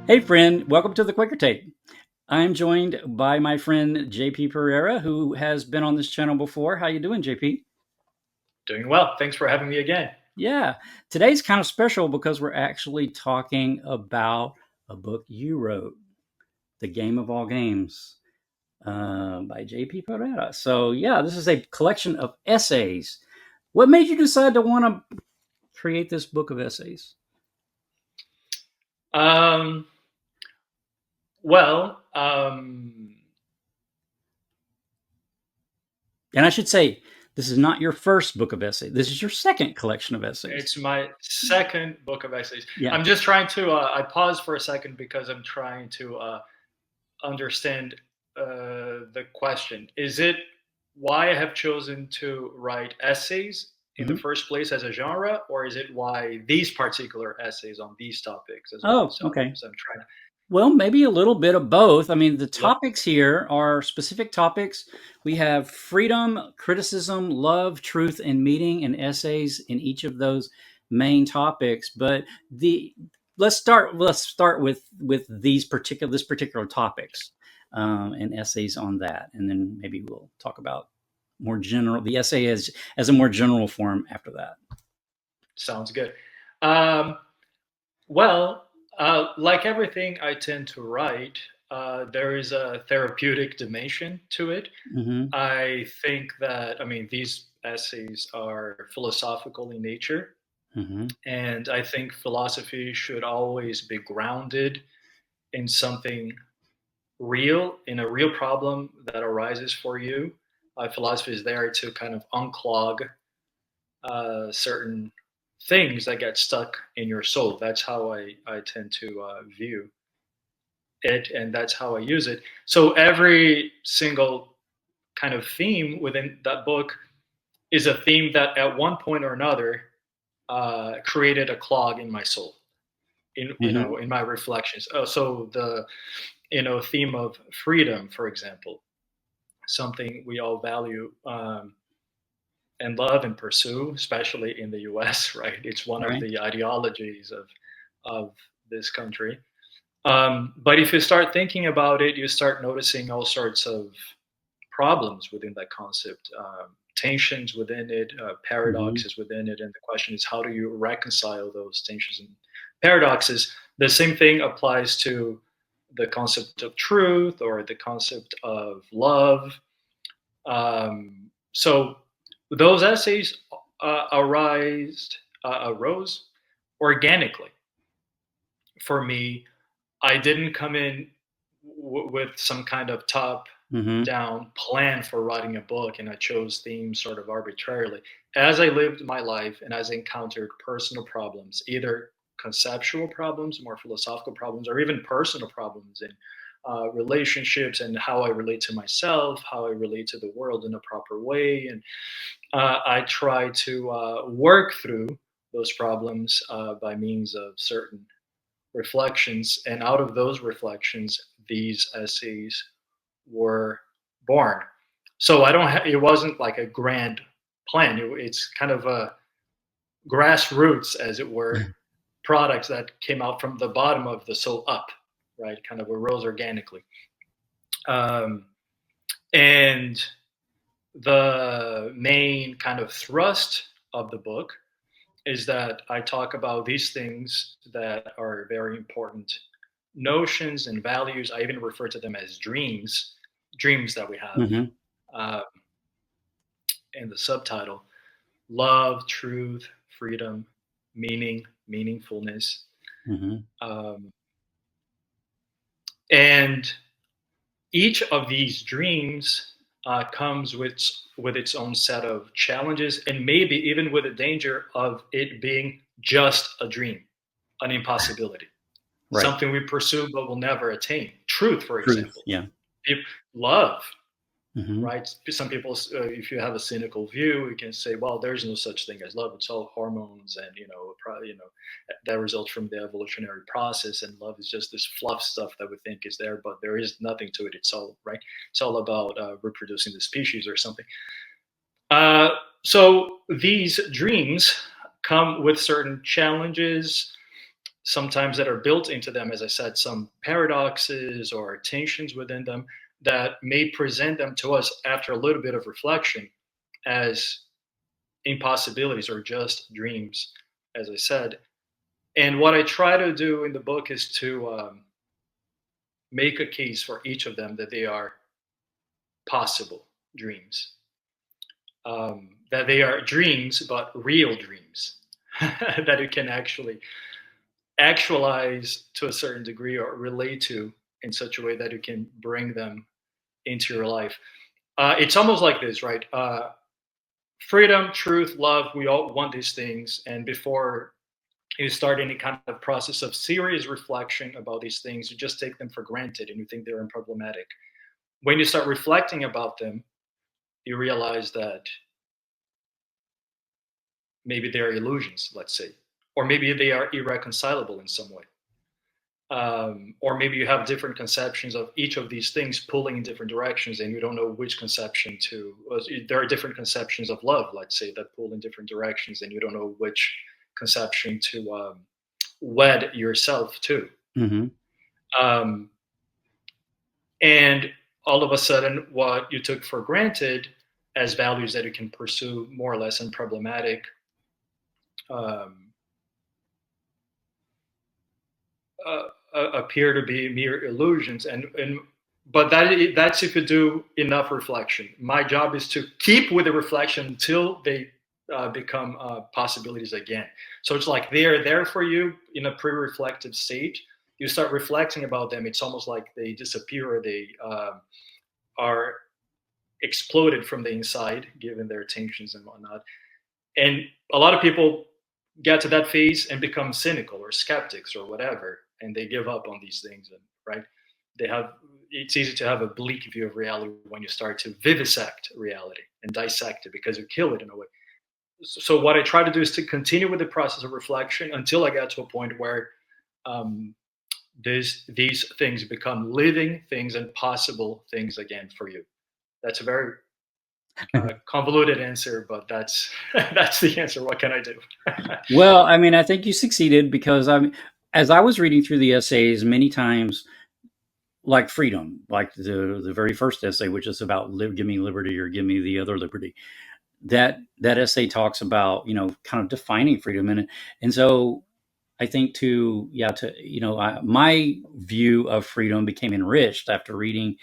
Hey, friend, welcome to the Quaker Tape. I'm joined by my friend JP Pereira, who has been on this channel before. How you doing, JP? Doing well. Thanks for having me again. Yeah, today's kind of special because we're actually talking about a book you wrote, The Game of All Games, by JP Pereira. So, yeah, this is a collection of essays. What made you decide to want to create this book of essays? Um, well, And I should say, this is not your first book of essays. This is your second collection of essays. it's my second book of essays. Yeah. I'm just trying to, I paused for a second because I'm trying to understand the question. Is it why I have chosen to write essays in the Mhm. first place as a genre, or is it why these particular essays on these topics as well? Oh, okay. So I'm trying to, Well, maybe a little bit of both. I mean, the yep, topics here are specific topics. We have freedom, criticism, love, truth, and meaning, and essays in each of those main topics. But the let's start with this particular topics and essays on that, and then maybe we'll talk about more general the essay as a more general form after that. sounds good. Um, Well, like everything I tend to write, there is a therapeutic dimension to it. Hmm. I think that, I mean, these essays are philosophical in nature, Hmm. and I think philosophy should always be grounded in something real, in a real problem that arises for you. Philosophy is there to kind of unclog certain things that get stuck in your soul. That's how I tend to view it, and that's how I use it. So every single kind of theme within that book is a theme that at one point or another created a clog in my soul, Hmm. in my reflections. So the theme of freedom, for example, something we all value and love and pursue, especially in the U.S. Right? It's one of Right. the ideologies of this country. But if you start thinking about it, you start noticing all sorts of problems within that concept, tensions within it, Hmm. paradoxes within it. And the question is, how do you reconcile those tensions and paradoxes? The same thing applies to the concept of truth or the concept of love. So those essays arose organically for me. I didn't come in with some kind of top Hmm. down plan for writing a book, and I chose themes sort of arbitrarily. As I lived my life and as I encountered personal problems, either conceptual problems, more philosophical problems, or even personal problems in relationships and how I relate to myself, how I relate to the world in a proper way. And I try to work through those problems by means of certain reflections, and out of those reflections, these essays were born. So I don't. It wasn't like a grand plan. It's kind of a grassroots, as it were, products that came out from the bottom of the soul up, right? Kind of arose organically. Um, and the main kind of thrust of the book is that I talk about these things that are very important notions and values. I even refer to them as dreams that we have Hmm. uh, in the subtitle: love, truth, freedom, meaning, meaningfulness. Hmm. Um, and each of these dreams comes with its own set of challenges, and maybe even with the danger of it being just a dream, an impossibility, Right. something we pursue but will never attain. Truth, for Truth. example. Yeah. Love, Hmm. right? Some people, if you have a cynical view, you can say, well, there's no such thing as love. It's all hormones, and that results from the evolutionary process, and love is just this fluff stuff that we think is there, but there is nothing to it. It's all right. It's all about reproducing the species or something. uh, so these dreams come with certain challenges, sometimes that are built into them, as I said, some paradoxes or tensions within them that may present them to us after a little bit of reflection as impossibilities or just dreams, as I said. And what I try to do in the book is to make a case for each of them that they are possible dreams, that they are dreams, but real dreams, that you can actually actualize to a certain degree or relate to in such a way that you can bring them into your life. It's almost like this, right? Freedom, truth, love, we all want these things. And before you start any kind of process of serious reflection about these things, you just take them for granted and you think they're unproblematic. When you start reflecting about them, you realize that maybe they're illusions, let's say, or maybe they are irreconcilable in some way. Or maybe you have different conceptions of each of these things pulling in different directions and you don't know which conception to. There are different conceptions of love, let's say, that pull in different directions and you don't know which conception to wed yourself to. Mm-hmm. um, and all of a sudden what you took for granted as values that you can pursue more or less unproblematic, um, appear to be mere illusions. And but that's if you do enough reflection. My job is to keep with the reflection until they become possibilities again. So it's like they are there for you in a pre-reflective state. You start reflecting about them, it's almost like they disappear, or they are exploded from the inside given their tensions and whatnot. And a lot of people get to that phase and become cynical or skeptics or whatever, and they give up on these things. And right, they have. It's easy to have a bleak view of reality when you start to vivisect reality and dissect it because you kill it in a way. So what I try to do is to continue with the process of reflection until I get to a point where um, these things become living things and possible things again for you. That's a very convoluted answer, but that's that's the answer. What can I do? Well, I mean, I think you succeeded because as I was reading through the essays many times, like freedom, like the very first essay, which is about give me liberty or give me the other liberty. That essay talks about kind of defining freedom, and so I think my view of freedom became enriched after reading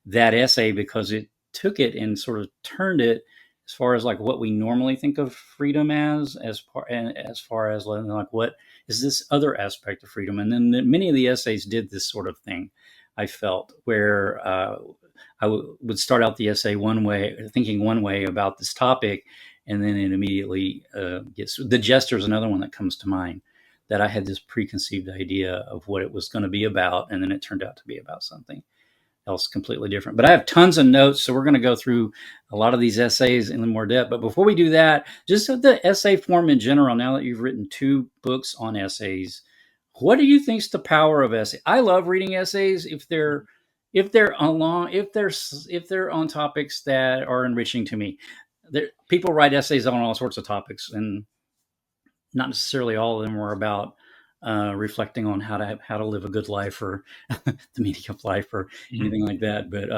that essay because it took it and sort of turned it as far as like what we normally think of freedom as far as like what is this other aspect of freedom. And then many of the essays did this sort of thing, I felt, where would start out the essay one way, thinking one way about this topic, and then it immediately gets the jester is another one that comes to mind, that I had this preconceived idea of what it was going to be about, and then it turned out to be about something else completely different. But I have tons of notes, so we're going to go through a lot of these essays in more depth. But before we do that, just the essay form in general, now that you've written 2 books on essays, what do you think is the power of essay? I love reading essays if they're on topics that are enriching to me. People write essays on all sorts of topics, and not necessarily all of them were about reflecting on how to live a good life or the meaning of life or anything like that. But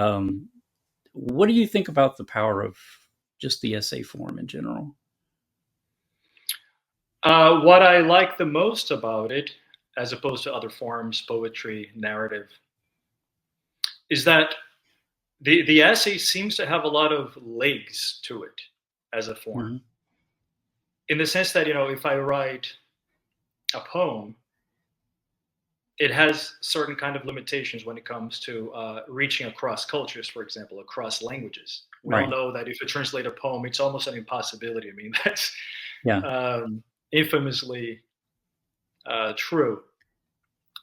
what do you think about the power of just the essay form in general? What I like the most about it, as opposed to other forms, poetry, narrative, is that the essay seems to have a lot of legs to it as a form. Mm-hmm. In the sense that, if I write a poem, it has certain kind of limitations when it comes to reaching across cultures, for example, across languages. We all Right. know that if you translate a poem, it's almost an impossibility. I mean, that's Yeah. infamously true.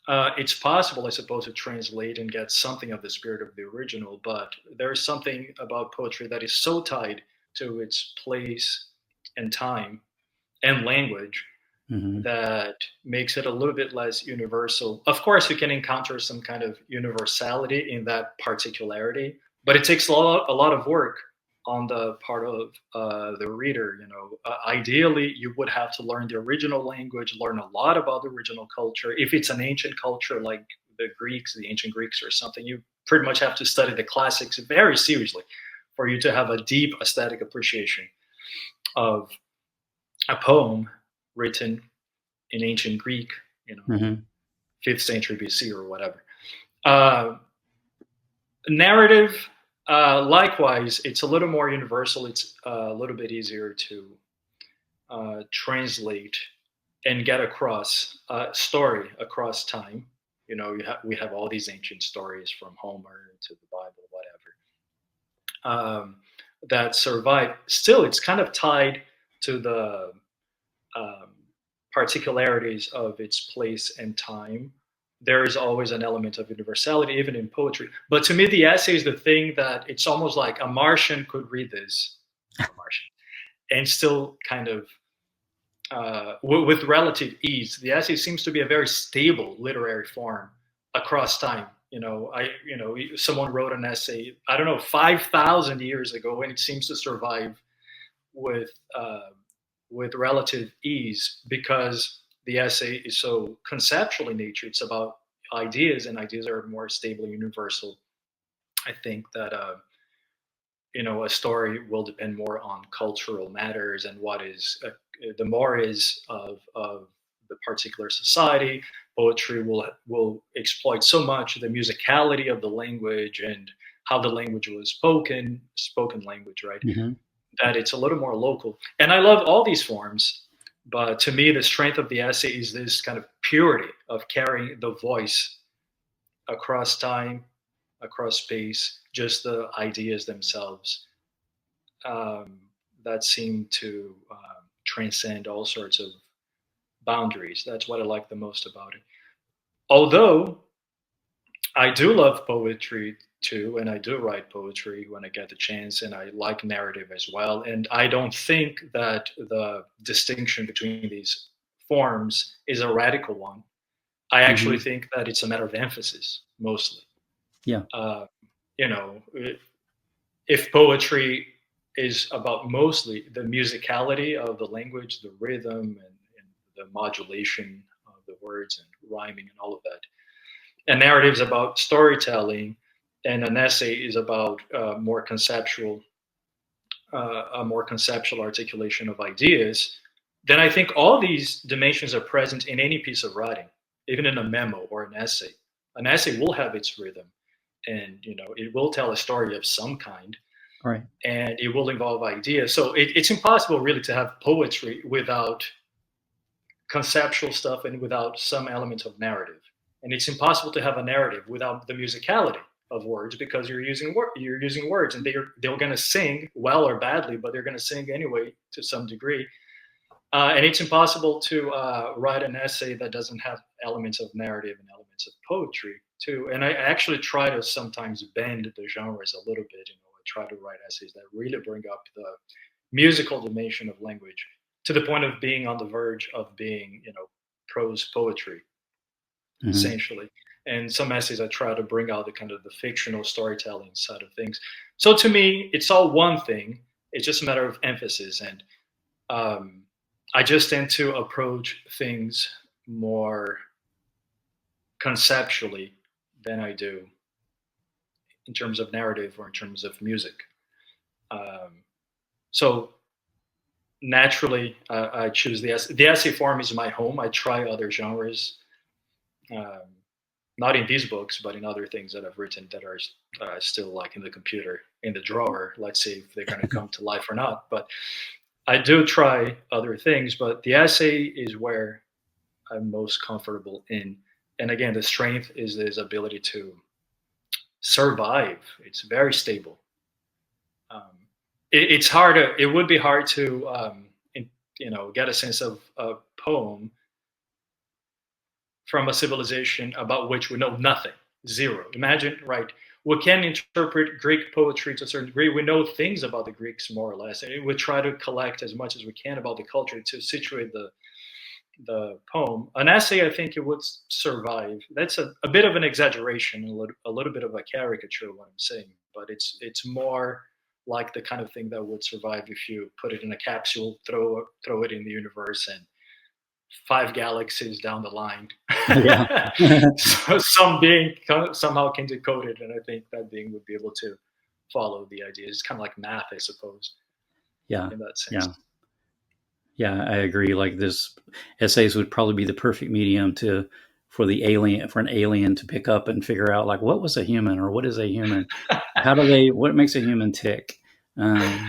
It's possible, I suppose, to translate and get something of the spirit of the original, but there's something about poetry that is so tied to its place and time and language Mm-hmm. that makes it a little bit less universal. Of course, you can encounter some kind of universality in that particularity, but it takes a lot of work on the part of the reader. Ideally, you would have to learn the original language, learn a lot about the original culture. If it's an ancient culture like the ancient Greeks or something, you pretty much have to study the classics very seriously for you to have a deep aesthetic appreciation of a poem written in ancient Greek, Mm-hmm. 5th century BC or whatever. Uh, Narrative, likewise, it's a little more universal. It's a little bit easier to translate and get across a story across time. We have all these ancient stories from Homer to the Bible, whatever, that survive. Still, it's kind of tied to the um, particularities of its place and time. There is always an element of universality, even in poetry. But to me, the essay is the thing that it's almost like a Martian could read this, a Martian, and still kind of with relative ease. The essay seems to be a very stable literary form across time. Someone wrote an essay, I don't know, 5,000 years ago, and it seems to survive with uh, with relative ease because the essay is so conceptual in nature. It's about ideas, and ideas are more stable, universal. I think that a story will depend more on cultural matters and what is the more is of the particular society. Poetry will exploit so much the musicality of the language and how the language was spoken language, right? Mm-hmm. That it's a little more local. And I love all these forms, but to me, the strength of the essay is this kind of purity of carrying the voice across time, across space, just the ideas themselves um, that seem to transcend all sorts of boundaries. That's what I like the most about it. Although I do love poetry too, and I do write poetry when I get the chance, and I like narrative as well. And I don't think that the distinction between these forms is a radical one. I actually Mm-hmm. think that it's a matter of emphasis mostly. Yeah. Uh, you know, if poetry is about mostly the musicality of the language, the rhythm, and the modulation of the words and rhyming and all of that, a narrative is about storytelling, and an essay is about a more conceptual articulation of ideas, then I think all these dimensions are present in any piece of writing, even in a memo or an essay. An essay will have its rhythm, and it will tell a story of some kind, Right. and it will involve ideas. So it's impossible really to have poetry without conceptual stuff and without some element of narrative. And it's impossible to have a narrative without the musicality of words because you're using words, and they're going to sing well or badly, but they're going to sing anyway to some degree. And it's impossible to write an essay that doesn't have elements of narrative and elements of poetry too. And I actually try to sometimes bend the genres a little bit. I try to write essays that really bring up the musical dimension of language to the point of being on the verge of being, prose poetry, Mm-hmm. essentially. And some essays I try to bring out the kind of the fictional storytelling side of things. So to me, it's all one thing. It's just a matter of emphasis. And um, I just tend to approach things more conceptually than I do in terms of narrative or in terms of music. Um, so naturally, I choose the essay. The essay form is my home. I try other genres, um, not in these books, but in other things that I've written that are still like in the computer in the drawer. Let's see if they're going to come to life or not. But I do try other things. But the essay is where I'm most comfortable in. And again, the strength is his ability to survive. It's very stable. Um, it's hard. It would be hard to, get a sense of a poem from a civilization about which we know nothing, zero. Imagine, right? We can interpret Greek poetry to a certain degree. We know things about the Greeks more or less, and we try to collect as much as we can about the culture to situate the poem. An essay, I think it would survive. That's a bit of an exaggeration, a little bit of a caricature, what I'm saying, but it's more. like the kind of thing that would survive if you put it in a capsule, throw it in the universe, and 5 galaxies down the line, Yeah. so some being somehow can decode it, and I think that being would be able to follow the idea. It's kind of like math, I suppose, Yeah. in that sense. Yeah. Yeah, I agree. Like this essays would probably be the perfect medium to for an alien to pick up and figure out like what was a human or what is a human? What makes a human tick? Um,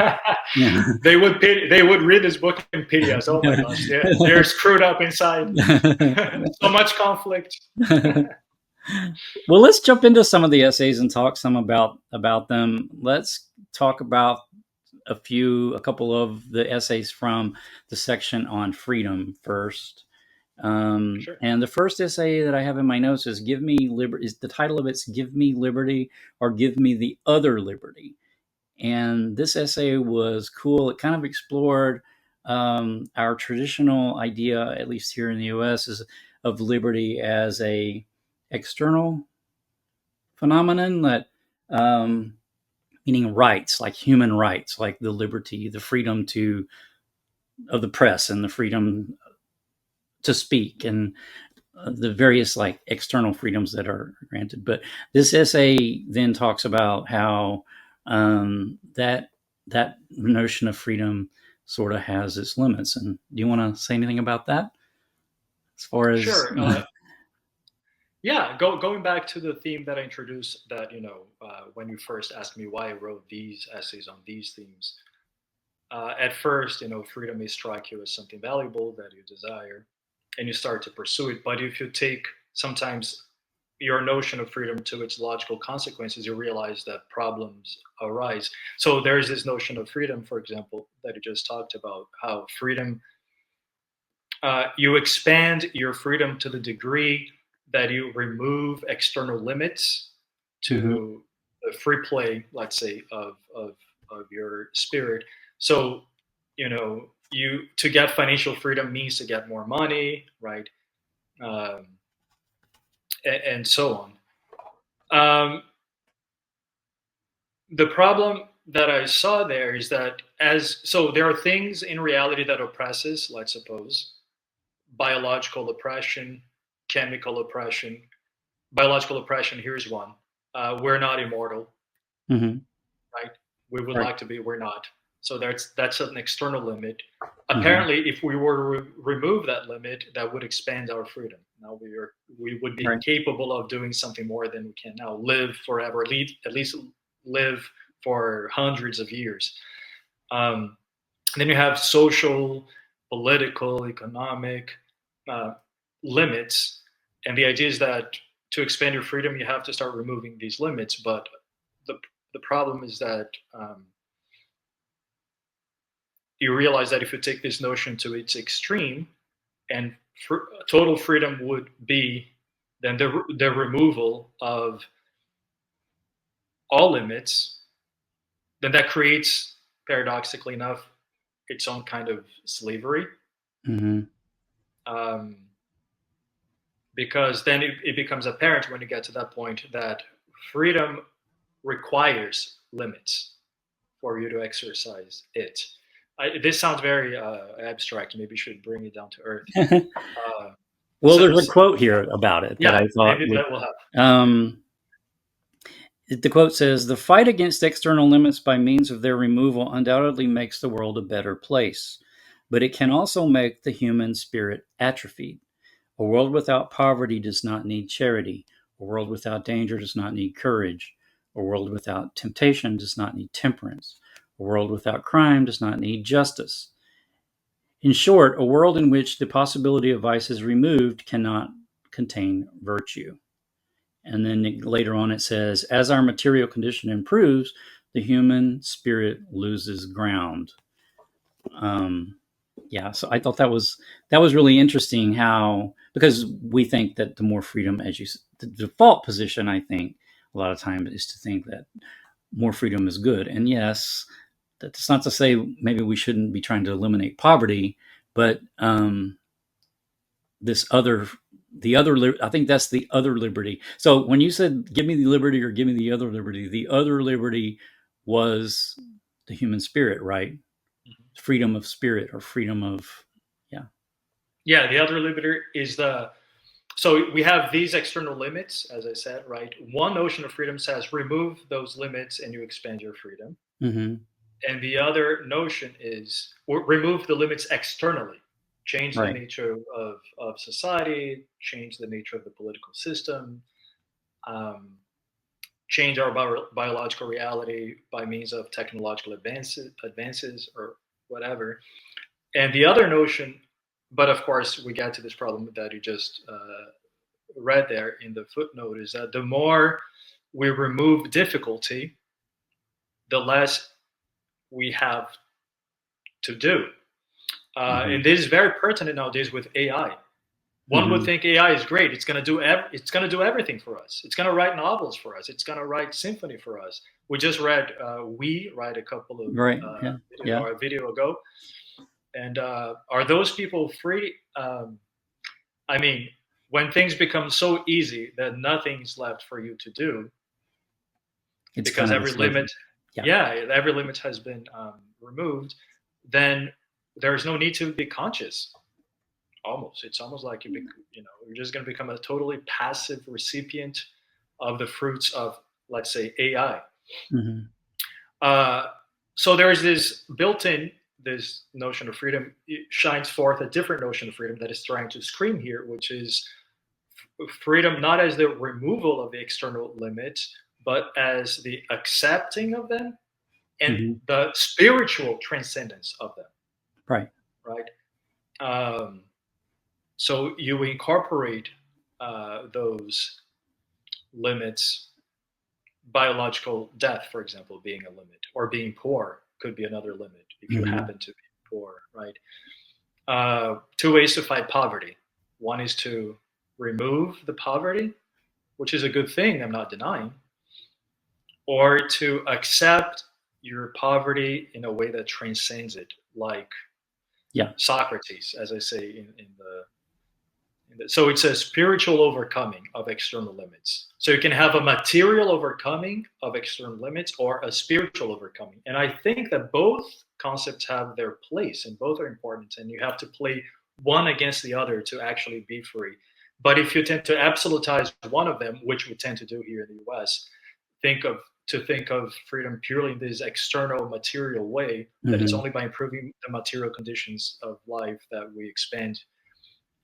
yeah. They would read this book and pity us. Oh my gosh, they're screwed up inside. So much conflict. Well, let's jump into some of the essays and talk some about them. Let's talk about a couple of the essays from the section on freedom first. Sure. And the first essay that I have in my notes is "Give Me Liberty." Is the title of it's "Give Me Liberty" or "Give Me the Other Liberty." And this essay was cool. It kind of explored our traditional idea, at least here in the U.S., is of liberty as a external phenomenon that meaning rights, like human rights, like the liberty, the freedom to of the press, and the freedom to speak, and the various like external freedoms that are granted. But this essay then talks about how that notion of freedom sort of has its limits. And do you want to say anything about that? As far as Sure. Yeah, going back to the theme that I introduced, that when you first asked me why I wrote these essays on these themes, at first, freedom may strike you as something valuable that you desire, and you start to pursue it. But if you take sometimes your notion of freedom to its logical consequences, you realize that problems arise. So there's this notion of freedom, for example, that you just talked about, how freedom, you expand your freedom to the degree that you remove external limits Mhm. to the free play, let's say, of your spirit. So, you to get financial freedom means to get more money, right? Um, and so on. The problem that I saw there is that there are things in reality that oppresses, let's suppose, biological oppression, chemical oppression. Biological oppression, here's one. We're not immortal, Mhm. right? We would Right. like to be, we're not. So that's an external limit. Mhm. Apparently, if we were to remove that limit, that would expand our freedom. Now we would be Right. capable of doing something more than we can now. Live forever, at least live for hundreds of years. Um, then you have social, political, economic uh, limits, and the idea is that to expand your freedom, you have to start removing these limits. But the the problem is that you realize that if you take this notion to its extreme, and total freedom would be then the removal of all limits, then that creates, paradoxically enough, its own kind of slavery. Mhm. Um, because then it becomes apparent when you get to that point that freedom requires limits for you to exercise it. This sounds very abstract. Maybe you should bring it down to earth. Uh, Well, so, there's a quote here about it that yeah, I thought maybe would. that will help. Um, the quote says, "The fight against external limits by means of their removal undoubtedly makes the world a better place, but it can also make the human spirit atrophied. A world without poverty does not need charity. A world without danger does not need courage. A world without temptation does not need temperance. A world without crime does not need justice. In short, a world in which the possibility of vice is removed cannot contain virtue." And then later on it says, "As our material condition improves, the human spirit loses ground." Um, yeah, so I thought that was really interesting, how because we think that the more freedom, the default position, I think a lot of times is to think that more freedom is good. And yes, that's not to say maybe we shouldn't be trying to eliminate poverty, but this other the other I think that's the other liberty. So when you said give me the liberty or give me the other liberty was the human spirit, right? Mhm. Freedom of spirit or freedom of, yeah. Yeah, the other limiter is the so we have these external limits, as I said, right? One notion of freedom says remove those limits and you expand your freedom. Mm-hmm. And the other notion is remove the limits externally, change the Right. nature of society, change the nature of the political system, um, change our biological reality by means of technological advances or whatever. And the other notion, but of course, we get to this problem that you just read there in the footnote, is that the more we remove difficulty, the less we have to do. Mm-hmm. And this is very pertinent nowadays with AI. One would Mm-hmm. think AI is great. It's going to do it's going to do everything for us. It's going to write novels for us. It's going to write symphony for us. We just read We Write a couple of Right. Yeah. video, Yeah. or a video ago, and are those people free? I mean, when things become so easy that nothing's left for you to do, It's kind because of a every slavery. limit, Yeah. yeah, every limit has been removed, then there's no need to be conscious. Almost, it's almost like you're just going to become a totally passive recipient of the fruits of, let's say, AI. Mm-hmm. Uh, so there's this built-in this notion of freedom. It shines forth a different notion of freedom that is trying to scream here, which is freedom not as the removal of the external limits, but as the accepting of them and Mm-hmm. the spiritual transcendence of them, Right. right? Um, so you incorporate those limits, biological death, for example, being a limit, or being poor could be another limit if you Mm-hmm. happen to be poor, right? Two ways to fight poverty. One is to remove the poverty, which is a good thing, I'm not denying, or to accept your poverty in a way that transcends it, like Yeah. Socrates, as I say so it's a spiritual overcoming of external limits. So you can have a material overcoming of external limits or a spiritual overcoming. And I think that both concepts have their place and both are important. And you have to play one against the other to actually be free. But if you tend to absolutize one of them, which we tend to do here in the US, think of think of freedom purely in this external material way, that it's Mm-hmm. only by improving the material conditions of life that we expand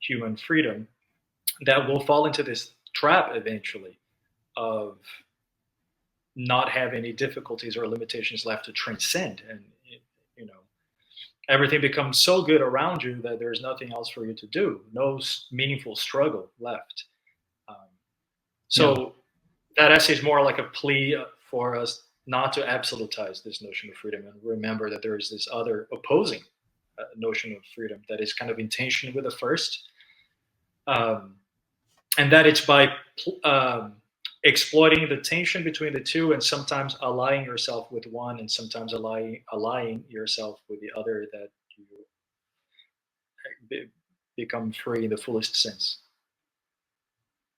human freedom, that will fall into this trap eventually of not having any difficulties or limitations left to transcend. And you know everything becomes so good around you that there's nothing else for you to do, no meaningful struggle left. um, Yeah. so that essay is more like a plea for us not to absolutize this notion of freedom and remember that there is this other opposing notion of freedom that is kind of in tension with the first, um, and that it's by exploiting the tension between the two and sometimes allying yourself with one and sometimes allying yourself with the other that you be, become free in the fullest sense,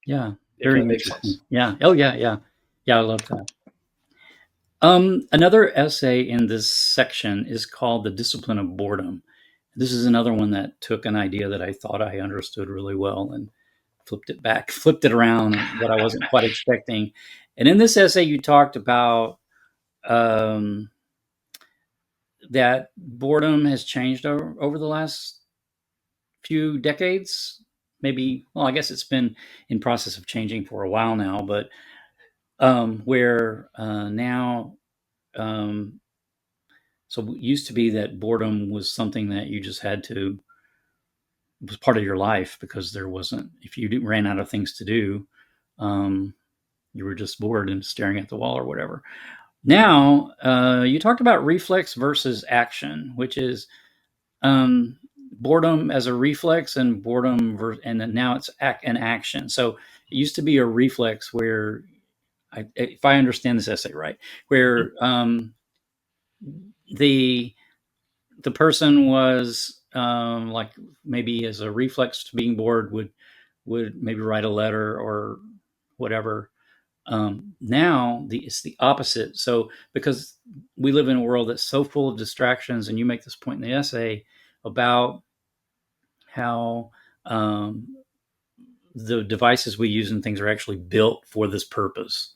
Yeah. if Very that makes interesting. sense. Yeah. Oh, yeah. Yeah. Yeah. I love that. Another essay in this section is called The Discipline of Boredom. This is another one that took an idea that I thought I understood really well and flipped it around, what I wasn't quite expecting. And in this essay, you talked about um, that boredom has changed over the last few decades. Maybe, well, I guess it's been in process of changing for a while now, but where now, um, so it used to be that boredom was something that you just had to, was part of your life because there wasn't, if you ran out of things to do, um, you were just bored and staring at the wall or whatever. Now, you talked about reflex versus action, which is um, boredom as a reflex and and then now it's an action. So it used to be a reflex where, if I understand this essay right, Mhm. where the the person was like, maybe as a reflex to being bored, would maybe write a letter or whatever, Now it's the opposite. So because we live in a world that's so full of distractions, and you make this point in the essay about how the devices we use and things are actually built for this purpose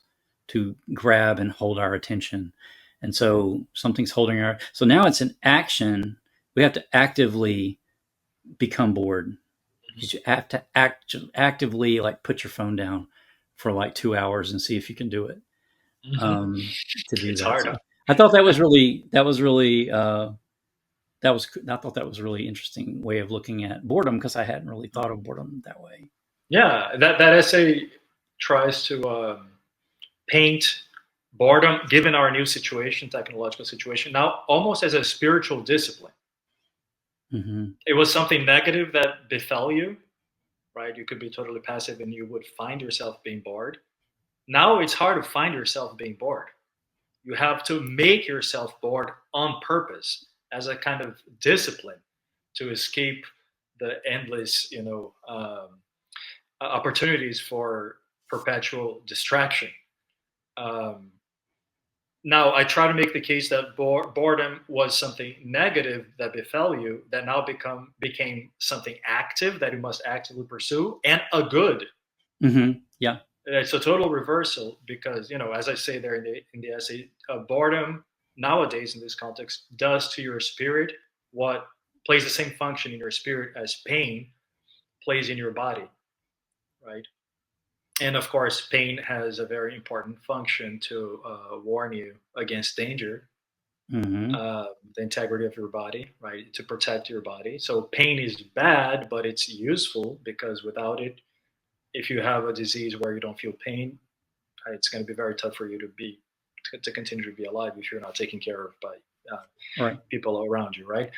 to grab and hold our attention. And so something's holding our, so now it's an action. We have to actively become bored. You have to actively like put your phone down for like 2 hours and see if you can do it, Hmm. um, to do It's that. hard. So I thought that was really I thought that was a really interesting way of looking at boredom, because I hadn't really thought of boredom that way. Yeah, that essay tries to paint boredom, given our new situation, technological situation, now almost as a spiritual discipline. Mm-hmm. It was something negative that befell you, right? You could be totally passive and you would find yourself being bored. Now it's hard to find yourself being bored. You have to make yourself bored on purpose as a kind of discipline to escape the endless, opportunities for perpetual distraction. Um, Now, I try to make the case that boredom was something negative that befell you that now became something active that you must actively pursue, and a good. Mm-hmm. Yeah. It's a total reversal because, as I say there in the essay, boredom nowadays in this context does to your spirit what plays the same function in your spirit as pain plays in your body, right? And of course, pain has a very important function to warn you against danger, Mm-hmm. the integrity of your body, right? To protect your body. So pain is bad, but it's useful because without it, if you have a disease where you don't feel pain, it's going to be very tough for you to continue to be alive if you're not taken care of by uh, Right. people around you, right?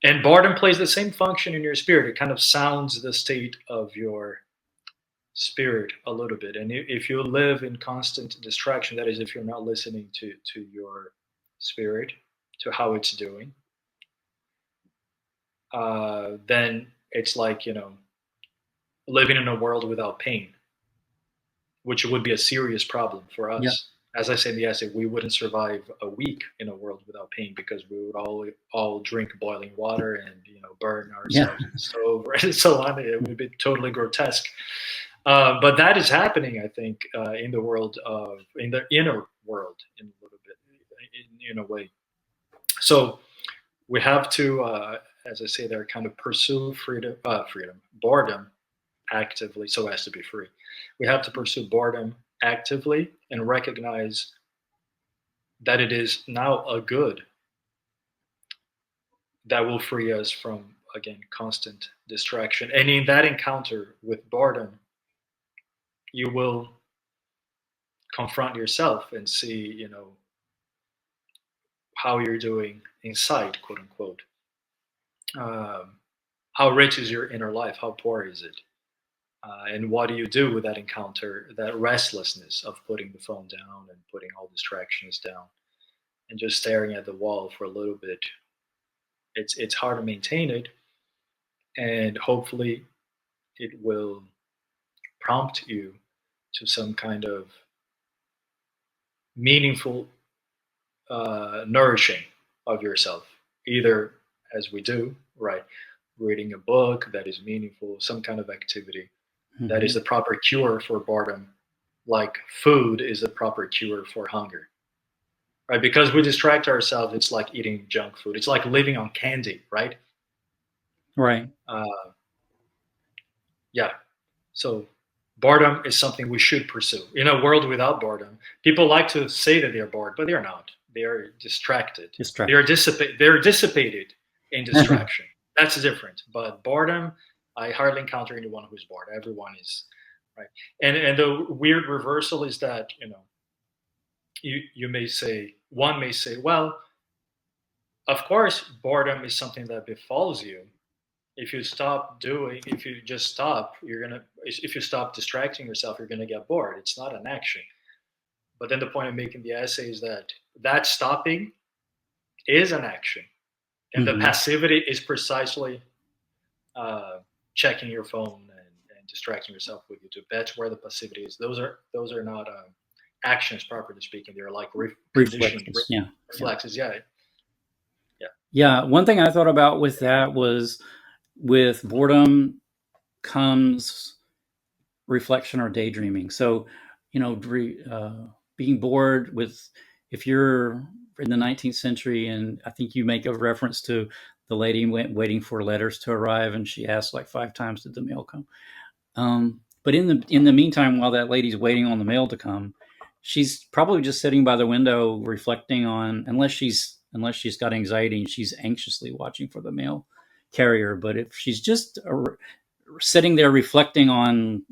And boredom plays the same function in your spirit. It kind of sounds the state of your spirit a little bit. And if you live in constant distraction, that is, if you're not listening to your spirit, to how it's doing, then it's like living in a world without pain, which would be a serious problem for Yeah. us. As I say in the essay, we wouldn't survive a week in a world without pain because we would all drink boiling water and burn Yeah. ourselves in the stove and so on. It would be totally grotesque. But that is happening, I think, in the world of in the inner world in a little bit, in a way. So we have to, as I say, there, kind of pursue boredom actively, so as to be free. We have to pursue boredom actively and recognize that it is now a good that will free us from, again, constant distraction. And in that encounter with boredom, you will confront yourself and see, how you're doing inside, quote unquote. Um, how rich is your inner life? How poor is it? And what do you do with that encounter, that restlessness of putting the phone down and putting all distractions down and just staring at the wall for a little bit? It's hard to maintain it, and hopefully it will prompt you to some kind of meaningful nourishing of yourself, either as we do, right, reading a book that is meaningful, some kind of activity that is Mm-hmm. the proper cure for boredom, like food is a proper cure for hunger, right? Because we distract ourselves, it's like eating junk food. It's like living on candy, right? Right. Uh, yeah. So boredom is something we should pursue. In a world without boredom, people like to say that they're bored, but they're not. They are distracted. Distract. They're dissipated in distraction. That's different. But boredom, I hardly encounter anyone who's bored. Everyone is, right. And the weird reversal is that you may say, one may say, well, of course boredom is something that befalls you. If you just stop, if you stop distracting yourself, you're gonna get bored. It's not an action. But then the point I'm making in the essay is that stopping is an action, and the Mm-hmm. passivity is precisely uh, checking your phone and distracting yourself with YouTube. That's where the passivity is. Those are not. actions, properly speaking. They're like conditioned Reflexes. Yeah. Yeah. reflexes. Yeah, yeah, Yeah. One thing I thought about with that was with boredom comes reflection or daydreaming. So, being bored with, if you're in the 19th century, and I think you make a reference to the lady waiting for letters to arrive, and she asked like 5 times, "Did the mail come?" But in the meantime, while that lady's waiting on the mail to come, she's probably just sitting by the window reflecting on, unless she's got anxiety and she's anxiously watching for the mail carrier. But if she's just sitting there reflecting on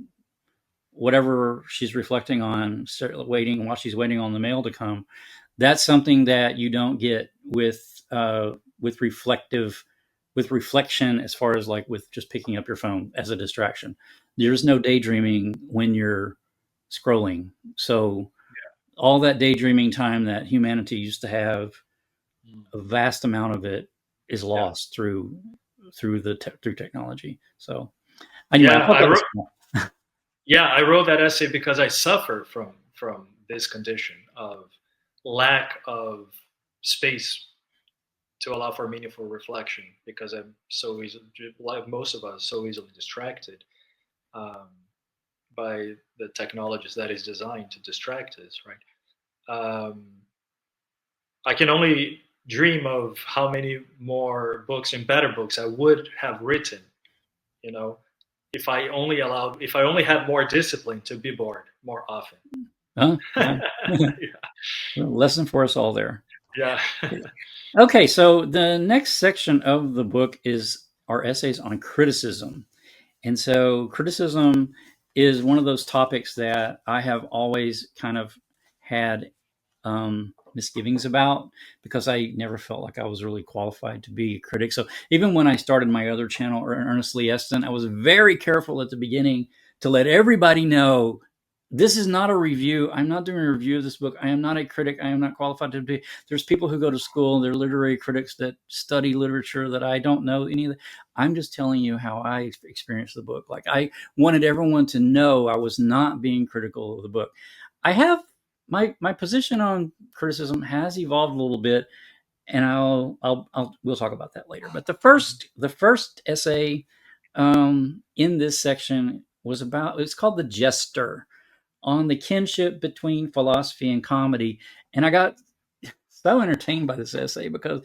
whatever she's reflecting on, waiting while she's waiting on the mail to come, that's something that you don't get with reflective with reflection, as far as like with just picking up your phone as a distraction. There's no daydreaming when you're scrolling. So all that daydreaming time that humanity used to have, mm, a vast amount of it is yeah, lost through technology. So anyway, I yeah. thought that was cool. I wrote that essay because I suffer from this condition of lack of space to allow for meaningful reflection, because I'm so easily, like most of us, so easily distracted um, by the technologies that is designed to distract us, right? Um, I can only dream of how many more books and better books I would have written, you know, if I only had more discipline to be bored more often. Huh? Yeah. Yeah. Lesson for us all there. Yeah. Okay, so the next section of the book is our essays on criticism. And so criticism is one of those topics that I have always kind of had misgivings about, because I never felt like I was really qualified to be a critic. So even when I started my other channel, Ernest Lee Eston, I was very careful at the beginning to let everybody know this is not a review. I'm not doing a review of this book. I am not a critic. I am not qualified to be. There's people who go to school, they're literary critics that study literature that I don't know any of that. I'm just telling you how I experienced the book. Like, I wanted everyone to know I was not being critical of the book. I have my position on criticism has evolved a little bit, and we'll talk about that later. But the first essay in this section it's called "The Jester," on the kinship between philosophy and comedy. And I got so entertained by this essay because,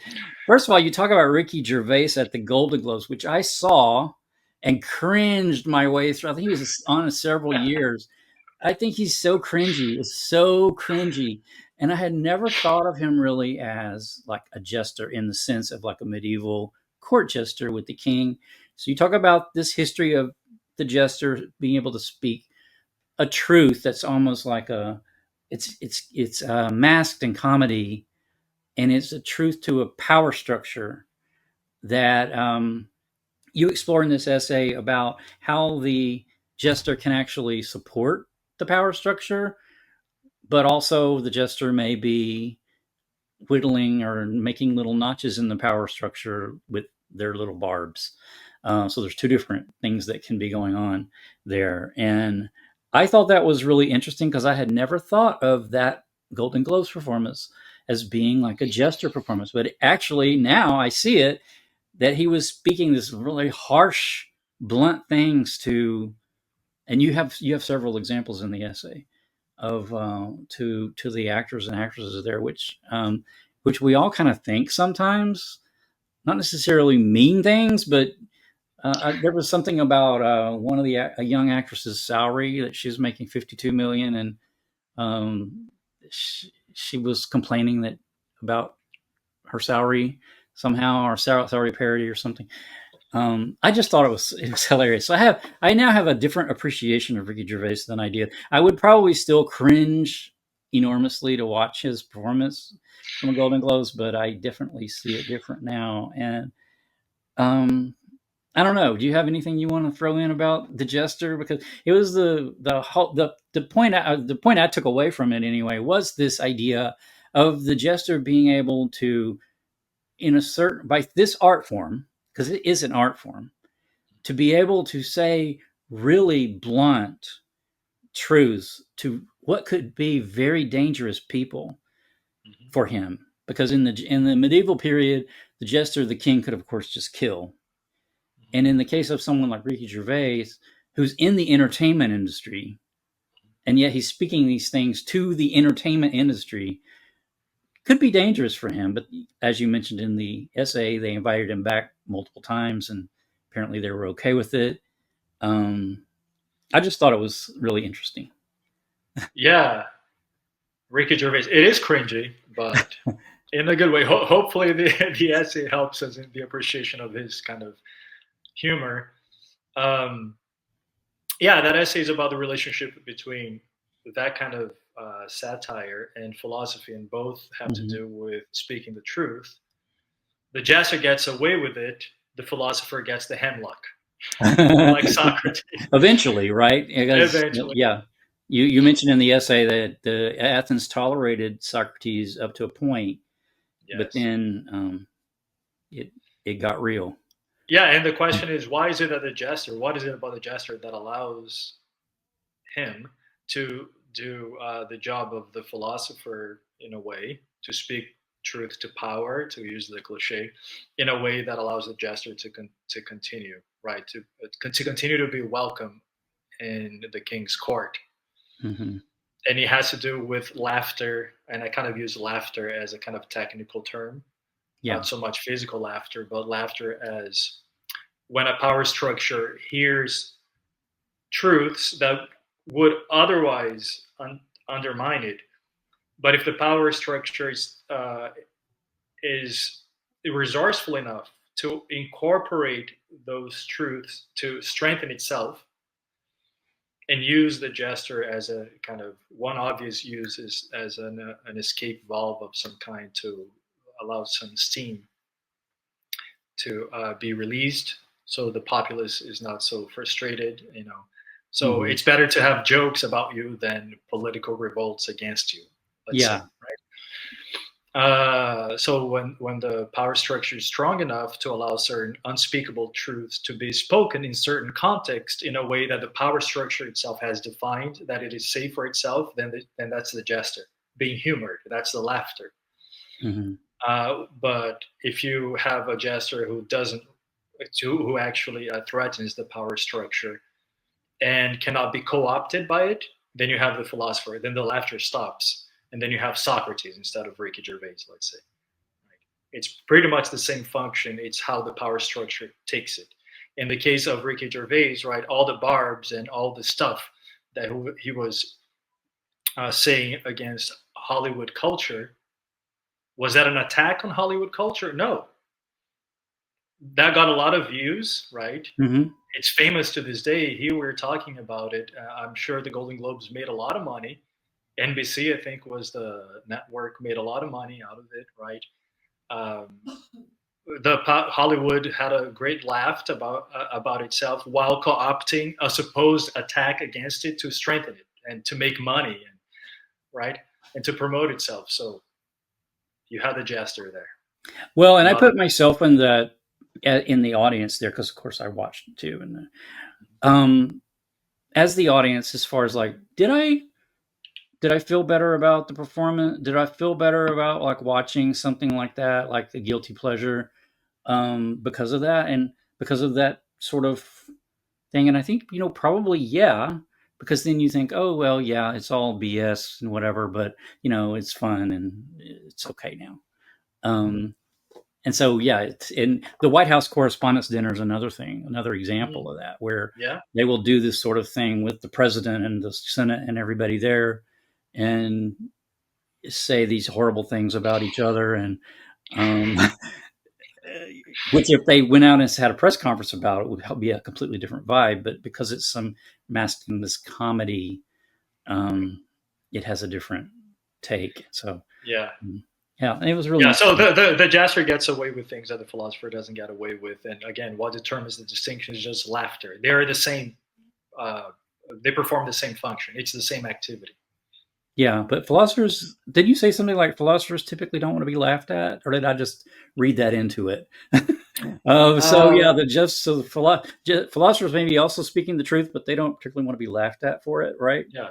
first of all, you talk about Ricky Gervais at the Golden Globes, which I saw and cringed my way through. I think he was on it several years. I think he's so cringy. It's so cringy. And I had never thought of him really as like a jester in the sense of like a medieval court jester with the king. So you talk about this history of the jester being able to speak a truth that's almost like it's masked in comedy, and it's a truth to a power structure that you explore in this essay about how the jester can actually support the power structure, but also the jester may be whittling or making little notches in the power structure with their little barbs. So there's two different things that can be going on there. And I thought that was really interesting because I had never thought of that Golden Globes performance as being like a jester performance. But actually, now I see it, that he was speaking this really harsh, blunt things to, and you have several examples in the essay of to the actors and actresses there, which we all kind of think sometimes, not necessarily mean things, but there was something about one of a young actress's salary that she was making 52 million, and she was complaining that about her salary somehow, or salary parity or something. I just thought it was hilarious. So I now have a different appreciation of Ricky Gervais than I did. I would probably still cringe enormously to watch his performance from the Golden Globes, but I definitely see it different now. And um, I don't know. Do you have anything you want to throw in about the Jester? Because it was the point I took away from it anyway was this idea of the Jester being able to, in a certain, by this art form, because it is an art form, to be able to say really blunt truths to what could be very dangerous people Hmm. for him, because in the medieval period, the jester, the king could of course just kill. And in the case of someone like Ricky Gervais, who's in the entertainment industry, and yet he's speaking these things to the entertainment industry, could be dangerous for him. But as you mentioned in the essay, they invited him back multiple times, and apparently they were okay with it. Um, I just thought it was really interesting. Yeah, Ricky Gervais. It is cringy, but in a good way. Hopefully, the essay helps us in the appreciation of his kind of humor. Um, yeah, that essay is about the relationship between that kind of satire and philosophy, and both have to Mhm. do with speaking the truth. The jester gets away with it, the philosopher gets the hemlock, like Socrates, Eventually, right? Because eventually. yeah, you mentioned in the essay that the Athens tolerated Socrates up to a point, but Yes. then it it got real. Yeah, and the question is, why is it that the jester, what is it about the jester that allows him to do the job of the philosopher in a way, to speak truth to power, to use the cliche, in a way that allows the jester to continue, right? To continue to be welcome in the king's court. Hmm. And it has to do with laughter, and I kind of use laughter as a kind of technical term, Yeah. not so much physical laughter, but laughter as when a power structure hears truths that would otherwise undermine it. But if the power structure is resourceful enough to incorporate those truths to strengthen itself, and use the gesture as a kind of one obvious use is as an escape valve of some kind to allow some steam to be released, so the populace is not so frustrated, so Hmm. it's better to have jokes about you than political revolts against you, let's say. Yeah. So when the power structure is strong enough to allow certain unspeakable truths to be spoken in certain context in a way that the power structure itself has defined, that it is safe for itself, then that's the jester being humored. That's the laughter. Hmm. But if you have a jester who doesn't, who actually threatens the power structure and cannot be co-opted by it, then you have the philosopher. Then the laughter stops, and then you have Socrates instead of Ricky Gervais, let's say. Right? It's pretty much the same function. It's how the power structure takes it. In the case of Ricky Gervais, right, all the barbs and all the stuff that he was saying against Hollywood culture, was that an attack on Hollywood culture? No, that got a lot of views, right? Hmm. It's famous to this day. Here we're talking about it. I'm sure the Golden Globes made a lot of money. NBC, I think, was the network, made a lot of money out of it, right? Um, Hollywood had a great laugh about itself while co-opting a supposed attack against it to strengthen it and to make money, and right, and to promote itself. So you had the jester there. Well, and I Not a, put myself in the audience there because, of course, I watched it too. And as the audience, as far as like, did I feel better about the performance? Did I feel better about like watching something like that, like the guilty pleasure, because of that and because of that sort of thing? And I think probably yeah, because then you think, oh well, yeah, it's all BS and whatever, but it's fun and it's okay now. Um, and so yeah, it's in the White House Correspondents' Dinner is another thing, another example of that, where yeah, they will do this sort of thing with the president and the Senate and everybody there, and say these horrible things about each other, and um, which if they went out and had a press conference about it would be a completely different vibe. But because it's some masking this comedy, um, it has a different take. So yeah. yeah, it was really Yeah, so interesting. the jester gets away with things that the philosopher doesn't get away with, and again, what determines the distinction is just laughter. They're the same. Uh, they perform the same function. It's the same activity. Yeah, but philosophers, did you say something like philosophers typically don't want to be laughed at, or did I just read that into it? So Uh, yeah, philosophers may be also speaking the truth, but they don't particularly want to be laughed at for it, right? yeah.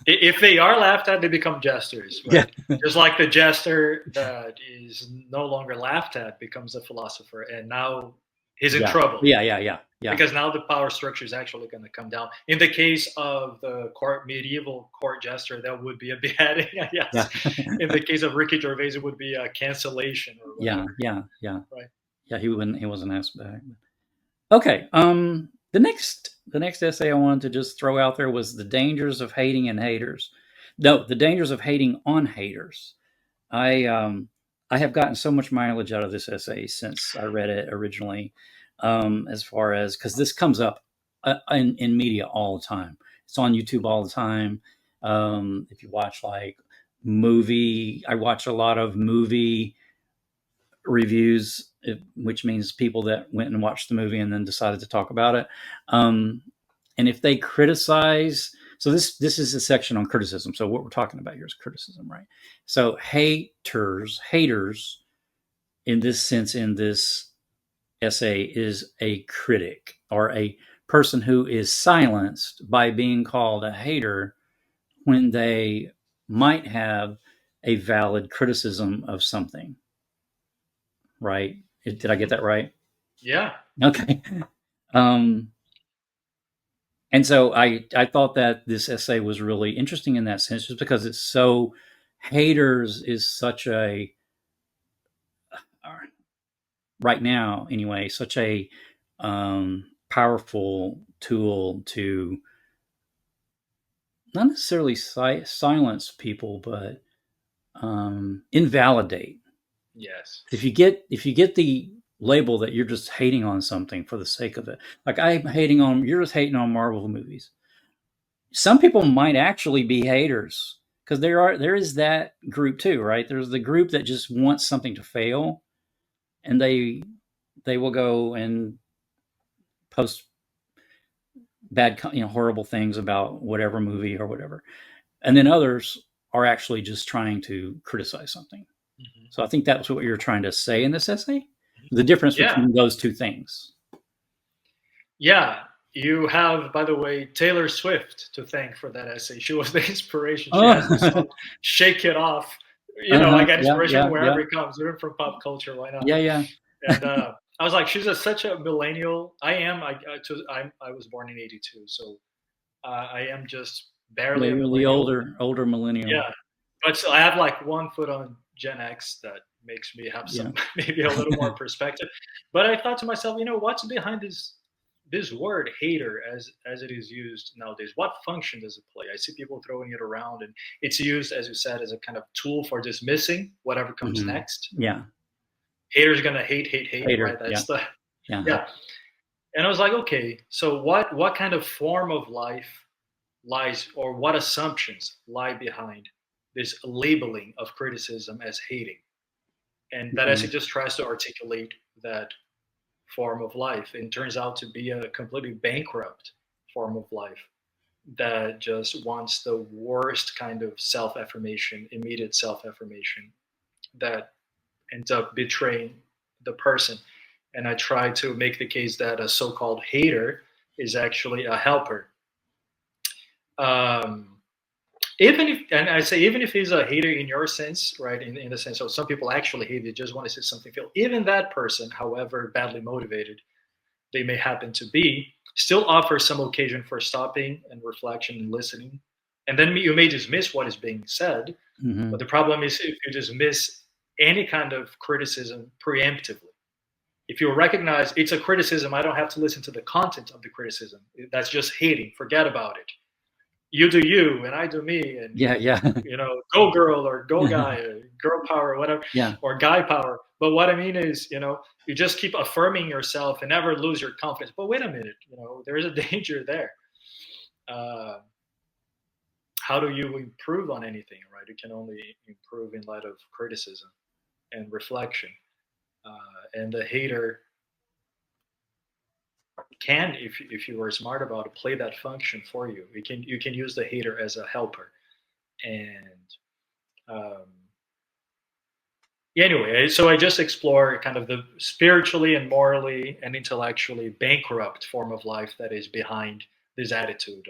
If they are laughed at, they become jesters, Yeah, right? Just like the jester that is no longer laughed at becomes a philosopher, and now he's in yeah, trouble yeah, yeah, yeah, yeah, because now the power structure is actually going to come down. In the case of the medieval court jester, that would be a beheading, I guess. yeah, In the case of Ricky Gervais, it would be a cancellation or yeah, whatever, yeah, yeah, right? yeah. He wasn't asked back. Okay. The next essay I wanted to just throw out there was the dangers of hating and haters. No, the dangers of hating on haters. I um I have gotten so much mileage out of this essay since I read it originally. As far as because this comes up in media all the time. It's on YouTube all the time. If you watch like I watch a lot of movie reviews, which means people that went and watched the movie and then decided to talk about it. And if they criticize, so this is a section on criticism. So what we're talking about here is criticism, right? So haters, in this sense, in this essay, is a critic or a person who is silenced by being called a hater when they might have a valid criticism of something, right? Did I get Hmm. that right? Yeah. Okay. Um, and so I thought that this essay was really interesting in that sense, just because it's so haters is such a right now anyway such a powerful tool to not necessarily silence people, but invalidate. Yes. If you get the label that you're just hating on something for the sake of it, like you're just hating on Marvel movies. Some people might actually be haters because there is that group too, right? There's the group that just wants something to fail, and they will go and post bad, horrible things about whatever movie or whatever, and then others are actually just trying to criticize something. Hmm. So I think that's what you're trying to say in this essay. The difference Yeah. between those two things. Yeah. You have, by the way, Taylor Swift to thank for that essay. She was the inspiration. She Oh, has this song, Shake It Off. I uh-huh. get Yeah, inspiration yeah, from yeah, wherever it comes, even from pop culture. Why not? yeah, yeah. And I was like, such a millennial. I am. I was born in '82, so I am just Yeah, barely a you're the millennial. older millennial. Yeah, but still, I have like one foot on Gen X that makes me have Yeah. some maybe a little more perspective. But I thought to myself, what's behind this word hater as it is used nowadays? What function does it play? I see people throwing it around, and it's used, as you said, as a kind of tool for dismissing whatever comes Hmm. next. Yeah. Haters gonna hate, right? Hater. Yeah. That's the Yeah. yeah. And I was like, okay, so what kind of form of life lies, or what assumptions lie behind this labeling of criticism as hating? And that essay Mhm. just tries to articulate that form of life, and turns out to be a completely bankrupt form of life that just wants the worst kind of self-affirmation, immediate self-affirmation, that ends up betraying the person. And I try to make the case that a so-called hater is actually a helper. Um, even if, and I say, even if he's a hater in your sense, right, in the sense of some people actually hate, they just want to see something fail. Even that person, however badly motivated they may happen to be, still offers some occasion for stopping and reflection and listening. And then you may dismiss what is being said, but Mhm. the problem is if you dismiss any kind of criticism preemptively. If you recognize it's a criticism, I don't have to listen to the content of the criticism. That's just hating. Forget about it. You do you, and I do me, and Yeah. Yeah. go girl or go guy, or girl power, or whatever, Yeah. or guy power. But what I mean is, you just keep affirming yourself and never lose your confidence. But wait a minute, there is a danger there. Uh, how do you improve on anything, right? You can only improve in light of criticism and reflection. And the hater can, if you are smart about it, play that function for you. You can use the hater as a helper. And um, anyway, so I just explore kind of the spiritually and morally and intellectually bankrupt form of life that is behind this attitude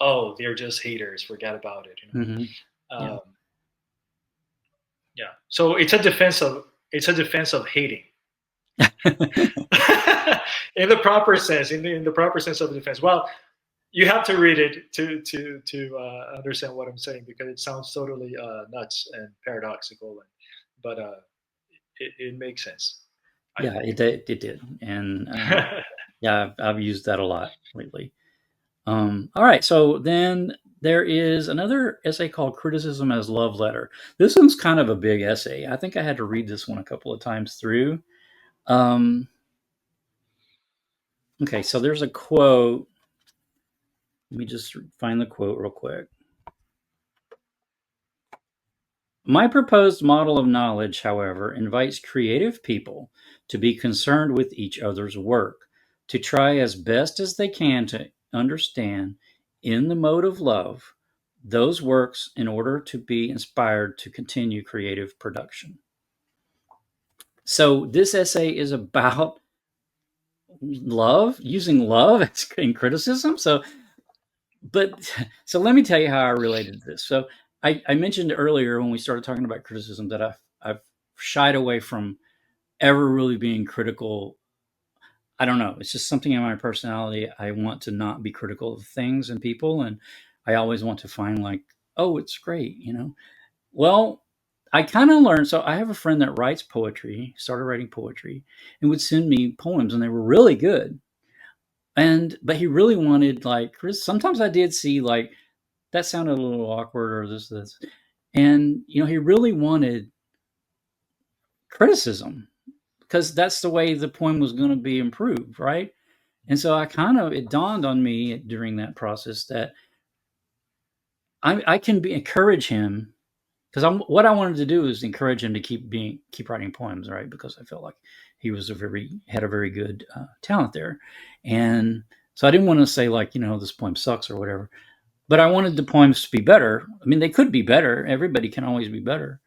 oh, they're just haters, forget about it. Hmm. Yeah. Yeah. So it's a defense of hating. In the proper sense, in the proper sense of defense. Well, you have to read it to understand what I'm saying, because it sounds totally nuts and paradoxical, but it makes sense, I Yeah, think. it did, and yeah, I've used that a lot lately. All right, so then there is another essay called "Criticism as Love Letter." This one's kind of a big essay. I think I had to read this one a couple of times through. Um, okay, so there's a quote. Let me just find the quote real quick. My proposed model of knowledge, however, invites creative people to be concerned with each other's work, to try as best as they can to understand, in the mode of love, those works in order to be inspired to continue creative production. So, this essay is about love, using love in criticism. But so let me tell you how I related to this. So I mentioned earlier when we started talking about criticism that I've shied away from ever really being critical. I don't know. It's just something in my personality. I want to not be critical of things and people, and I always want to find like, oh, it's great, you know. Well, I kind of learned. So I have a friend that writes poetry, started writing poetry, and would send me poems, and they were really good. And but he really wanted like Chris. Sometimes I did see like that sounded a little awkward or this. And, you know, he really wanted criticism because that's the way the poem was going to be improved, right? And so it dawned on me during that process that I can encourage him because what I wanted to do is encourage him to keep writing poems, right? Because I felt like he was had a very good talent there, and so I didn't want to say like, you know, this poem sucks or whatever, but I wanted the poems to be better. I mean, they could be better. Everybody can always be better.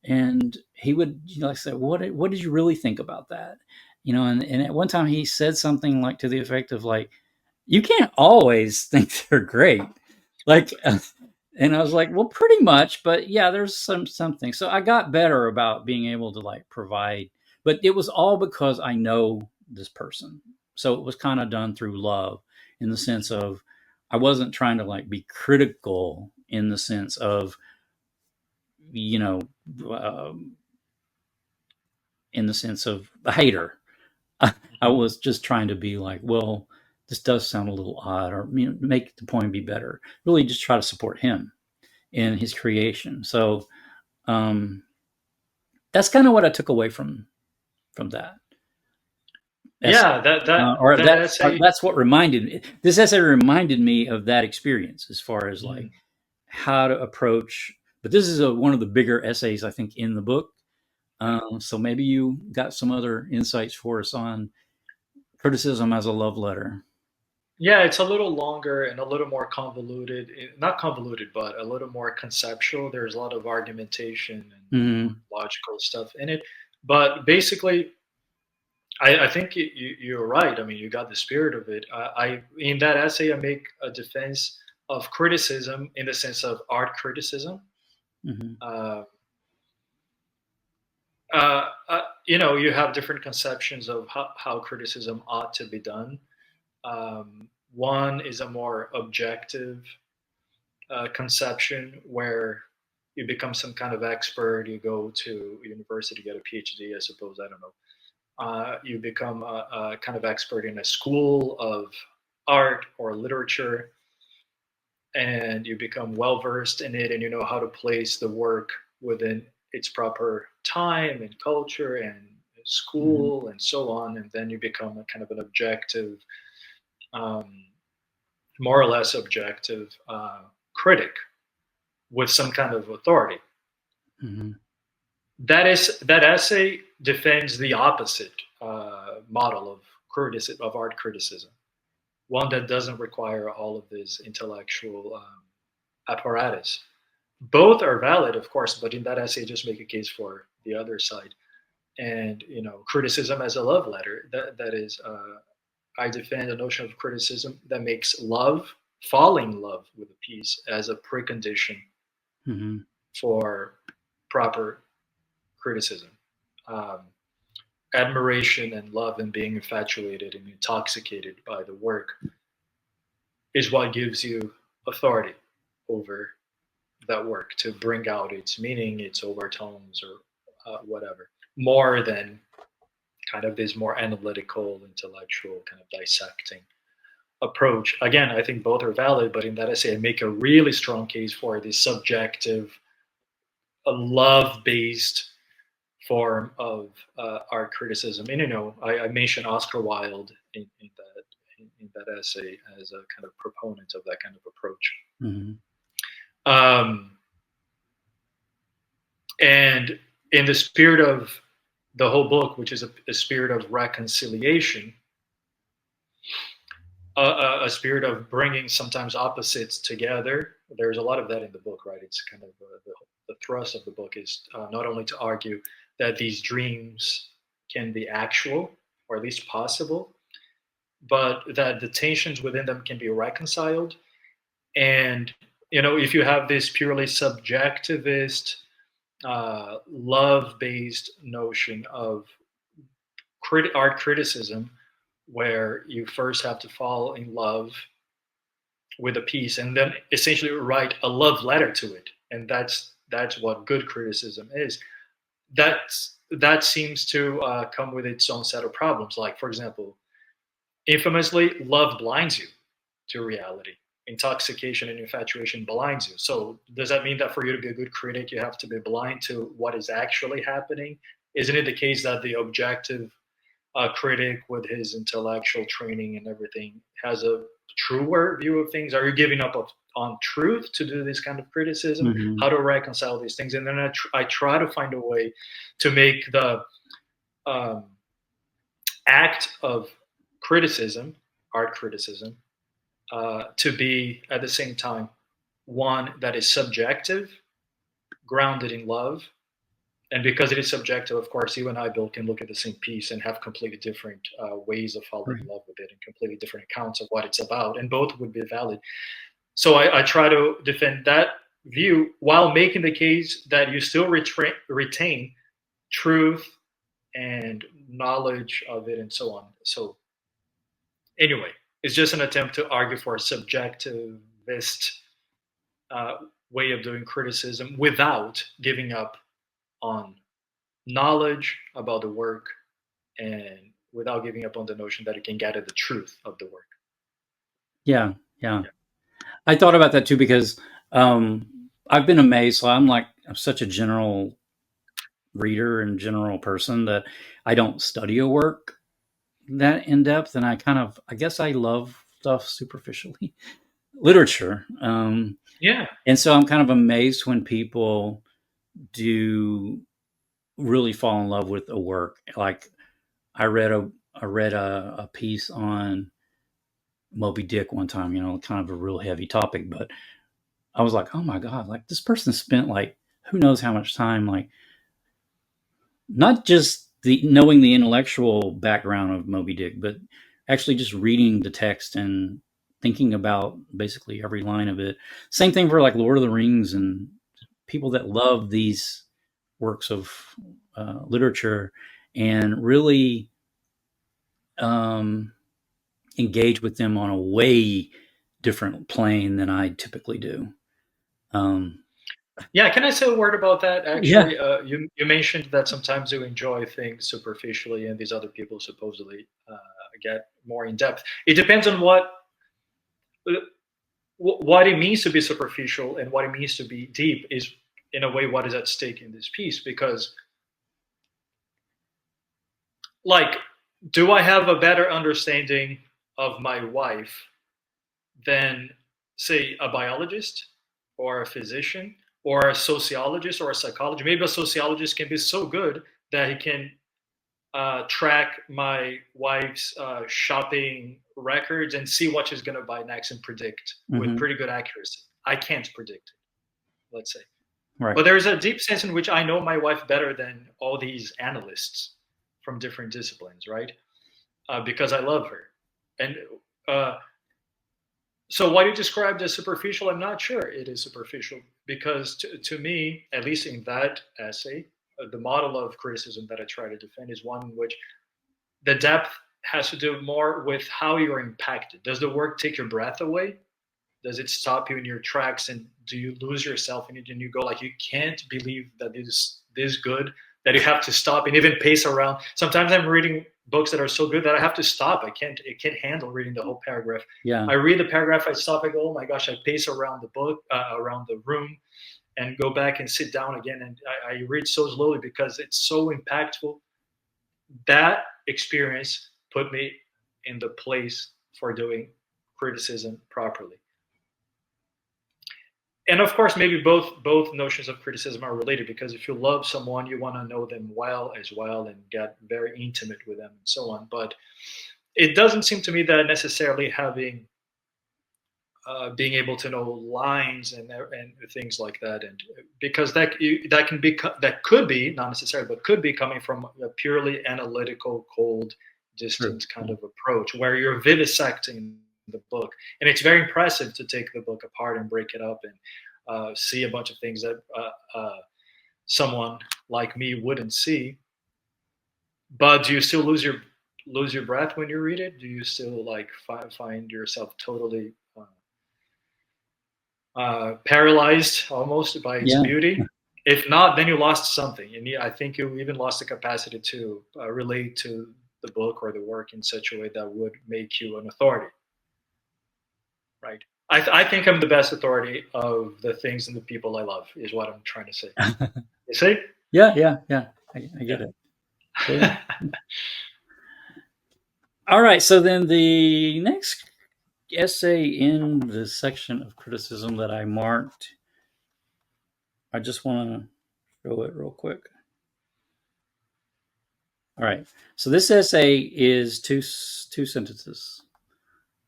And he would, you know, like say, what did you really think about that? You know, and at one time he said something like to the effect of like, you can't always think they're great. Like, and I was like, well, pretty much, but yeah, there's something. So I got better about being able to like provide, but it was all because I know this person. So it was kind of done through love in the sense of I wasn't trying to like be critical in the sense of, you know, um, in the sense of a hater. I Mhm. was just trying to be like, well, this does sound a little odd, or, you know, make the poem be better. Really, just try to support him in his creation. So um, that's kind of what I took away from that essay, Yeah, or that essay. that's what reminded me. This essay reminded me of that experience as far as like Mhm. how to approach. But this is one of the bigger essays I think in the book. Yeah. So maybe you got some other insights for us on criticism as a love letter. Yeah, it's a little longer and a little more convoluted. Not convoluted, but a little more conceptual. There's a lot of argumentation and Hmm. logical stuff in it. But basically, I think you're right. I mean, you got the spirit of it. I in that essay, I make a defense of criticism in the sense of art criticism. Hmm. Uh, you have different conceptions of how criticism ought to be done. One is a more objective conception where you become some kind of expert. You go to university, get a PhD, I suppose. I don't know. You become a kind of expert in a school of art or literature, and you become well versed in it, and you know how to place the work within its proper time and culture and Hmm. school and so on. And then you become a kind of an objective, um, more or less objective critic with some kind of authority. Hmm. That essay defends the opposite model of art criticism, one that doesn't require all of this intellectual apparatus. Both are valid, of course, but in that essay, just make a case for the other side. And criticism as a love letter. That is, I defend a notion of criticism that makes love. falling in love with a piece as a precondition Hmm. for proper criticism. Um, Admiration and love and being infatuated and intoxicated by the work is what gives you authority over that work to bring out its meaning, its overtones, or whatever, more than kind of this more analytical, intellectual, kind of dissecting approach. Again, I think both are valid, but in that essay, I make a really strong case for the subjective, love based form of art criticism. And I mentioned Oscar Wilde in that essay as a kind of proponent of that kind of approach. Hmm. Um, and in the spirit of the whole book, which is a spirit of reconciliation, a spirit of bringing sometimes opposites together. There's a lot of that in the book, right? It's kind of the thrust of the book is not only to argue that these dreams can be actual or at least possible, but that the tensions within them can be reconciled. And if you have this purely subjectivist, love-based notion of art criticism, where you first have to fall in love with a piece and then essentially write a love letter to it, and that's what good criticism is. That seems to come with its own set of problems. Like, for example, infamously, love blinds you to reality. Intoxication and infatuation blinds you. So does that mean that for you to be a good critic, you have to be blind to what is actually happening? Isn't it the case that the objective critic with his intellectual training and everything has a truer view of things? Are you giving up on truth to do this kind of criticism? Hmm. How to reconcile these things? And then I try to find a way to make the um, act of criticism, art criticism, to be at the same time one that is subjective, grounded in love. And because it is subjective, of course, you and I, Bill, can look at the same piece and have completely different ways of falling in Right. love with it and completely different accounts of what it's about, and both would be valid. So I try to defend that view while making the case that you still retain truth and knowledge of it and so on. So anyway, it's just an attempt to argue for a subjectivist uh, way of doing criticism without giving up on knowledge about the work and without giving up on the notion that it can get at the truth of the work. Yeah, yeah. I thought about that too because um, I've been amazed. So I'm such a general reader and general person that I don't study a work that in depth, and I guess I love stuff superficially, literature. Yeah, And so I'm kind of amazed when people do really fall in love with a work. Like I read a piece on Moby Dick one time, kind of a real heavy topic, but I was like, oh my God, like this person spent like who knows how much time, like not just the knowing the intellectual background of Moby Dick, but actually just reading the text and thinking about basically every line of it. Same thing for like Lord of the Rings and people that love these works of literature and really um, engage with them on a way different plane than I typically do. Um, yeah. Can I say a word about that? yeah. Actually, you mentioned that sometimes you enjoy things superficially, and these other people supposedly get more in depth. It depends on uh, what it means to be superficial and what it means to be deep. Is in a way what is at stake in this piece, because like, do I have a better understanding of my wife than, say, a biologist or a physician or a sociologist or a psychologist? Maybe a sociologist can be so good that he can track my wife's shopping records and see what she's going to buy next and predict with Hmm. pretty good accuracy. I can't predict it, let's say. Right. But there's a deep sense in which I know my wife better than all these analysts from different disciplines, right? Because I love her. And uh, So what you described as superficial, I'm not sure it is superficial because to me, at least in that essay, the model of criticism that I try to defend is one in which the depth has to do more with how you're impacted. Does the work take your breath away? Does it stop you in your tracks, and do you lose yourself in it and you go like, you can't believe that this is this good, that you have to stop and even pace around? Sometimes I'm reading books that are so good that I have to stop. I can't handle reading the whole paragraph. Yeah. I read the paragraph, I stop, I go, oh my gosh, I pace around the book, around the room, and go back and sit down again, and I read so slowly because it's so impactful. That experience put me in the place for doing criticism properly. And of course, maybe both notions of criticism are related, because if you love someone, you want to know them well as well and get very intimate with them and so on. But it doesn't seem to me that necessarily having being able to know lines and things like that, and because that can be, that could be, not necessarily, but could be coming from a purely analytical, cold, True. distant kind of approach where you're vivisecting the book, and it's very impressive to take the book apart and break it up and see a bunch of things that someone like me wouldn't see. But do you still lose your breath when you read it? Do you still like find yourself totally paralyzed almost by its Yeah. beauty? If not, then you lost something, and I think you even lost the capacity to relate to the book or the work in such a way that would make you an authority, right? I think I'm the best authority of the things and the people I love, is what I'm trying to say. You see? Yeah. Yeah. Yeah. I get it. Cool. Yeah. All right. So then the next essay in the section of criticism that I marked, I just want to show it real quick. All right. So this essay is two sentences.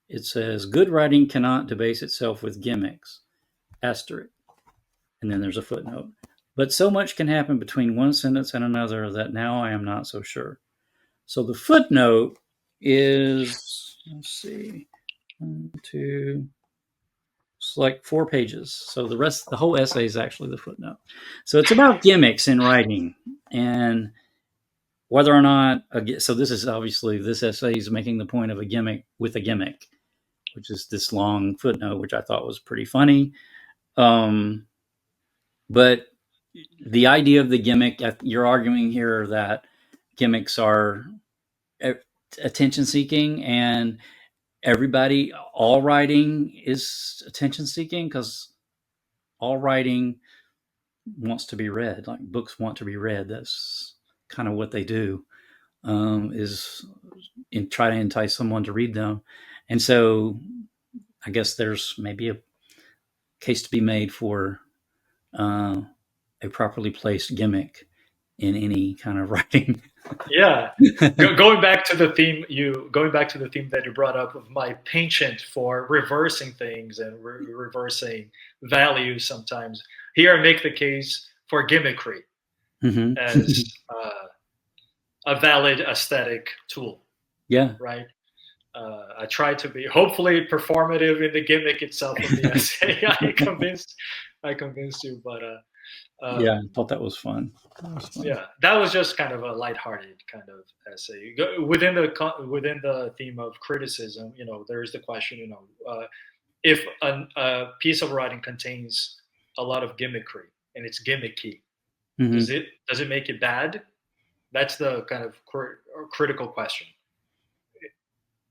It says, "Good writing cannot debase itself with gimmicks." Asterisk. And then there's a footnote. But so much can happen between one sentence and another that now I am not so sure. So the footnote is, let's see, one, two, it's like 4 pages. So the whole essay is actually the footnote. So it's about gimmicks in writing and whether or not, so this is obviously, this essay is making the point of a gimmick with a gimmick, which is this long footnote, which I thought was pretty funny. Um, but the idea of the gimmick, you're arguing here that gimmicks are attention seeking, and all writing is attention seeking because all writing wants to be read. Like books want to be read. That's kind of what they do. Is try to entice someone to read them, and so I guess there's maybe a case to be made for uh, a properly placed gimmick in any kind of writing. Yeah. Going back to the theme that you brought up of my penchant for reversing things and reversing values sometimes. Here I make the case for gimmickry Mm-hmm. as a valid aesthetic tool, Yeah. right? I try to be hopefully performative in the gimmick itself of the essay. I convinced you, but Yeah, I um, thought that was fun. That was fun. yeah, that was just kind of a lighthearted kind of essay within the theme of criticism. There is the question, if a piece of writing contains a lot of gimmickry and it's gimmicky, does Mm-hmm. it make it bad? That's the kind of critical question.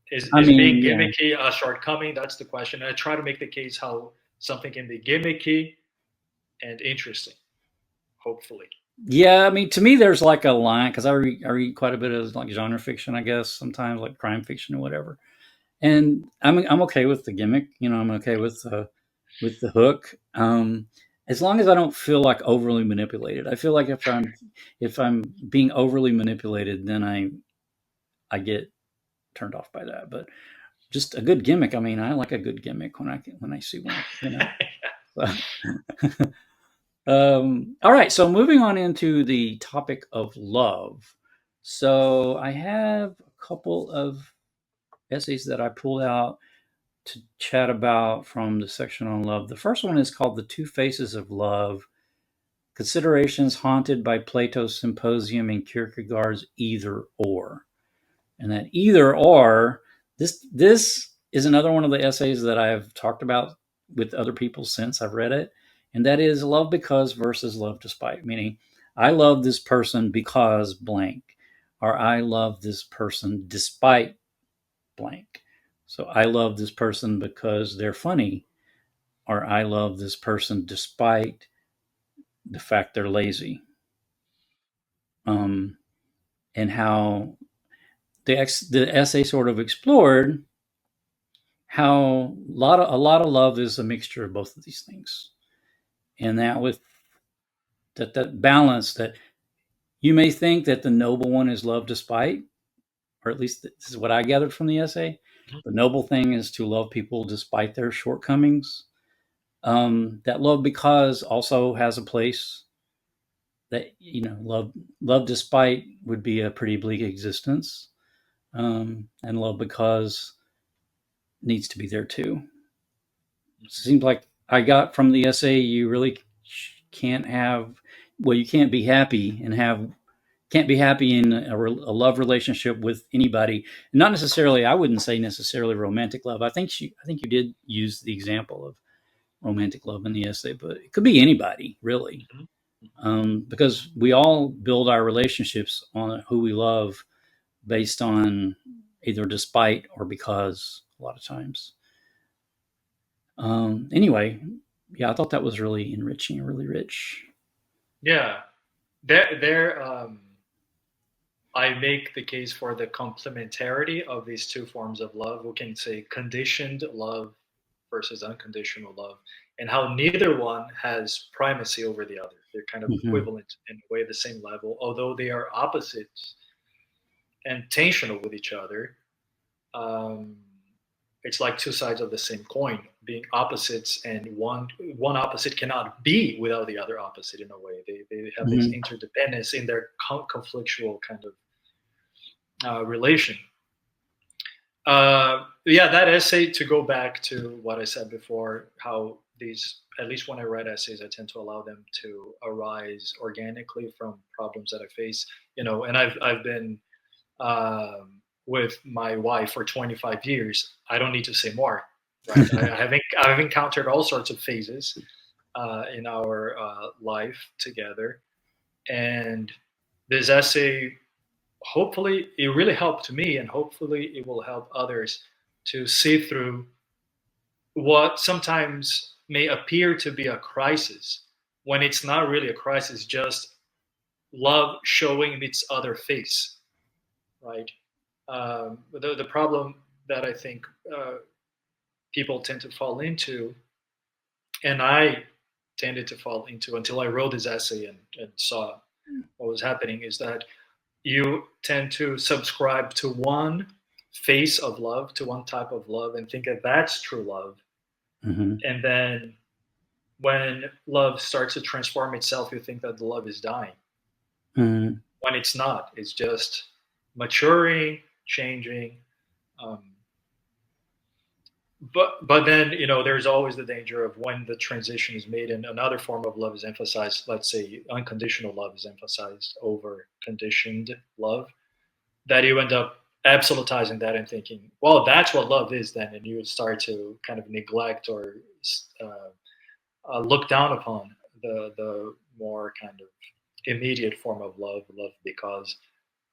Is I is being mean, yeah. gimmicky a shortcoming? That's the question. And I try to make the case how something can be gimmicky and interesting, hopefully. Yeah, I mean, to me, there's like a line because I read quite a bit of like genre fiction, I guess sometimes like crime fiction or whatever, and I'm okay with the gimmick. I'm okay with the hook, as long as I don't feel like overly manipulated. I feel like if I'm being overly manipulated, then I get turned off by that. But just a good gimmick. I mean, I like a good gimmick when I see one. So. All right, so moving on into the topic of love. So I have a couple of essays that I pulled out to chat about from the section on love. The first one is called The Two Faces of Love: Considerations Haunted by Plato's Symposium and Kierkegaard's Either Or. And that either or, this is another one of the essays that I've talked about with other people since I've read it. And that is love because versus love despite, meaning I love this person because blank, or I love this person despite blank. So I love this person because they're funny, or I love this person despite the fact they're lazy. Um, and how the essay sort of explored how a lot of love is a mixture of both of these things, and that with that balance, that you may think that the noble one is love despite, or at least this is what I gathered from the essay. The noble thing is to love people despite their shortcomings. That love because also has a place, that love despite would be a pretty bleak existence, and love because needs to be there too. Seems like I got from the essay you really can't have, well, you can't be happy and have can't be happy in a love relationship with anybody. Not necessarily, I wouldn't say necessarily romantic love. I think you did use the example of romantic love in the essay, but it could be anybody really, Mhm. because we all build our relationships on who we love based on either despite or because a lot of times. Anyway, yeah, I thought that was really enriching and really rich. Yeah, there. I make the case for the complementarity of these two forms of love. We can say conditioned love versus unconditional love, and how neither one has primacy over the other. They're kind of Hmm. equivalent in a way, the same level, although they are opposites and tensional with each other. Um, it's like two sides of the same coin, being opposites, and one opposite cannot be without the other opposite in a way. They have this Hmm. interdependence in their conflictual kind of relation. Yeah, that essay, to go back to what I said before, how these, at least when I write essays, I tend to allow them to arise organically from problems that I face. And I've been with my wife for 25 years. I don't need to say more, right? I've encountered all sorts of phases in our life together, and this essay, hopefully it really helped me, and hopefully it will help others to see through what sometimes may appear to be a crisis when it's not really a crisis, just love showing its other face, right? The problem that I think people tend to fall into, and I tended to fall into until I wrote this essay and saw what was happening, is that you tend to subscribe to one face of love, to one type of love, and think that that's true love. Hmm. And then when love starts to transform itself, you think that the love is dying, Hmm. when it's not. It's just maturing, changing. Um, but then, there's always the danger of when the transition is made and another form of love is emphasized. Let's say unconditional love is emphasized over conditioned love, that you end up absolutizing that and thinking, well, that's what love is then, and you start to kind of neglect or look down upon the more kind of immediate form of love because.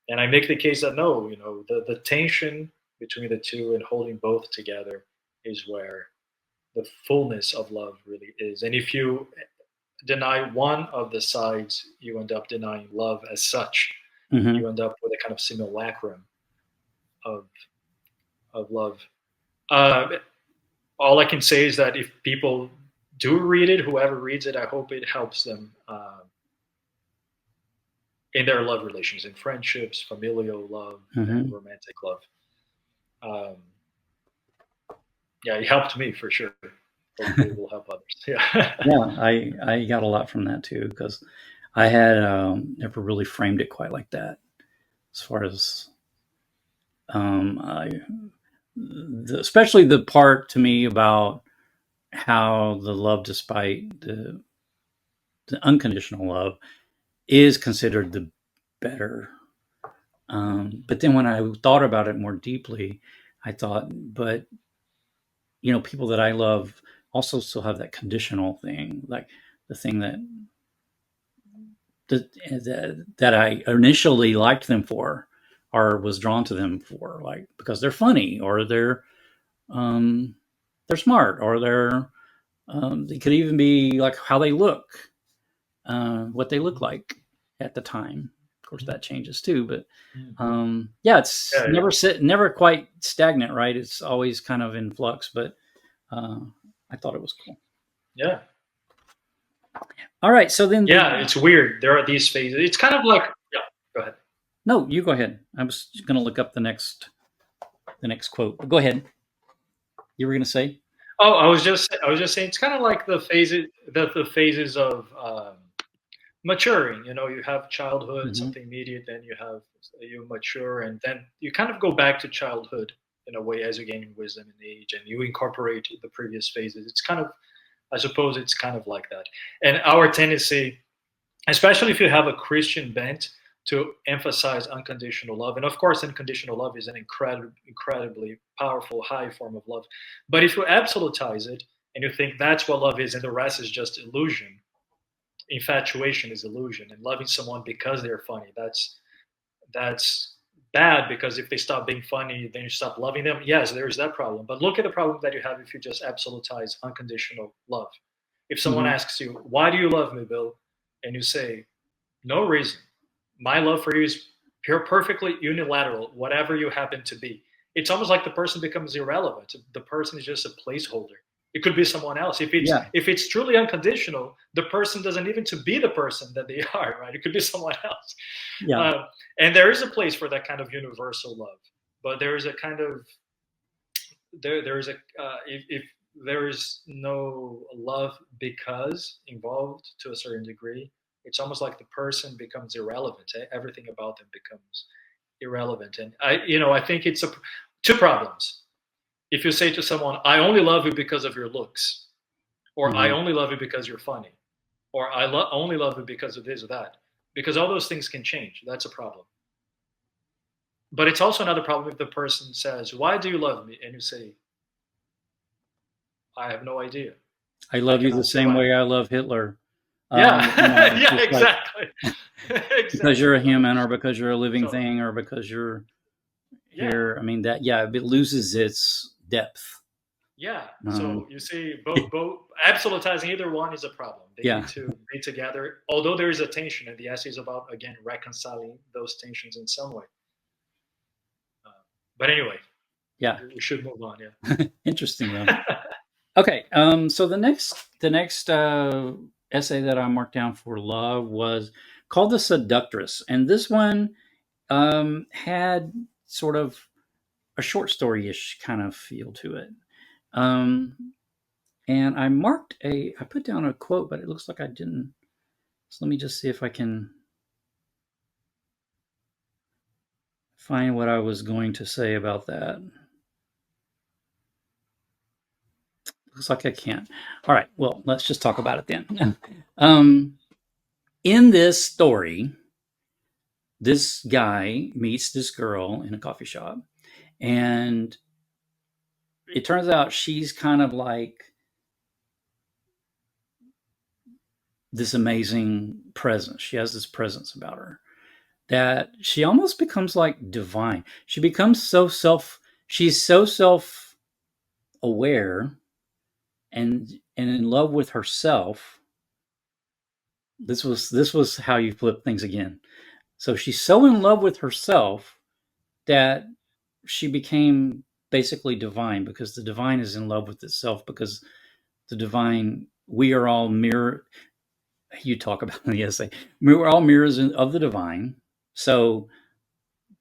And I make the case that no, the tension between the two and holding both together is where the fullness of love really is. And if you deny one of the sides, you end up denying love as such. Hmm. You end up with a kind of simulacrum of love. Uh, all I can say is that if people do read it, whoever reads it, I hope it helps them in their love relations, in friendships, familial love, and Hmm. romantic love. Um, yeah, it helped me for sure. Hopefully, it will help others. Yeah. Yeah, I got a lot from that too, because I had never really framed it quite like that. As far as I especially the part to me about how the love despite the unconditional love is considered the better. But then when I thought about it more deeply, I thought, but people that I love also still have that conditional thing, like the thing that I initially liked them for, or was drawn to them for, like because they're funny, or um, they're smart, or they could even be like how they look, what they look like at the time. Of course, that changes too, but yeah, it's Yeah, yeah, never quite stagnant, right? It's always kind of in flux, but uh, I thought it was cool. yeah. All right, so then Yeah, it's weird. There are these phases. It's kind of like, yeah, go ahead. no, you go ahead. I was going to look up the next quote. But go ahead. You were going to say? Oh, I was just saying, it's kind of like the phases of maturing. You know, you have childhood, Hmm. something immediate, then you mature, and then you kind of go back to childhood in a way as you gain wisdom and age, and you incorporate the previous phases. It's kind of, I suppose, it's kind of like that. And our tendency, especially if you have a Christian bent, to emphasize unconditional love. And of course, unconditional love is an incredibly powerful, high form of love. But if you absolutize it and you think that's what love is and the rest is just illusion, infatuation is illusion, and loving someone because they're funny, that's bad, because if they stop being funny, then you stop loving them. Yes, there's that problem. But look at the problem that you have if you just absolutize unconditional love. If someone Hmm. asks you, "Why do you love me, Bill?" and you say, "No reason. My love for you is perfectly unilateral, whatever you happen to be." It's almost like the person becomes irrelevant. The person is just a placeholder. It could be someone else. Yeah. If it's truly unconditional, the person doesn't even to be the person that they are, right? It could be someone else. Yeah. Uh, and there is a place for that kind of universal love, but there is a kind of there is a if there is no love because involved to a certain degree, it's almost like the person becomes irrelevant. Everything about them becomes irrelevant. And I think it's two problems. If you say to someone, "I only love you because of your looks," or "I Hmm. only love you because you're funny," or only love you because of this or that," because all those things can change. That's a problem. But it's also another problem if the person says, "Why do you love me?" and you say, "I have no idea. I I love you the cannot say same why." way I love Hitler. Yeah, It's yeah, just like exactly, because you're exactly, a right. human, or because you're a living So thing, or because you're yeah, here. I mean, that, yeah, it loses its depth. yeah. Um, So you see, both absolutizing either one is a problem. They yeah. need to be together. Although there is a tension, and the essay is about, again, reconciling those tensions in some way. Uh, but anyway, Yeah. we should move on. Interesting though. Yeah. Okay. So the next essay that I marked down for love was called "The Seductress," and this one had sort of a short story-ish kind of feel to it. Um, and I put down a quote, but it looks like I didn't. So let me just see if I can find what I was going to say about that. Looks like I can't. All right. Well, let's just talk about it then. um, in this story, this guy meets this girl in a coffee shop, and it turns out she's kind of like this amazing presence. She has this presence about her that she almost becomes like divine. She becomes she's so self aware and in love with herself. This was how you flip things again. So she's so in love with herself that she became basically divine, because the divine is in love with itself, because the divine, we are all mirror, you talk about in the essay, we're all mirrors of the divine. So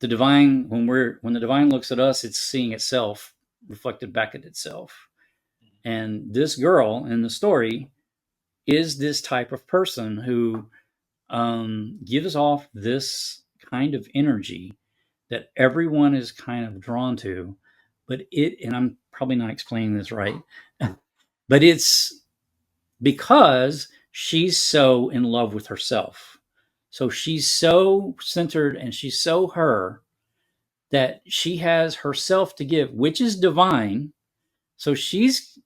the divine, when the divine looks at us, it's seeing itself reflected back at itself. And this girl in the story is this type of person who gives off this kind of energy that everyone is kind of drawn to, and I'm probably not explaining this right, but it's because she's so in love with herself. So she's so centered and she's so her that she has herself to give, which is divine. So she's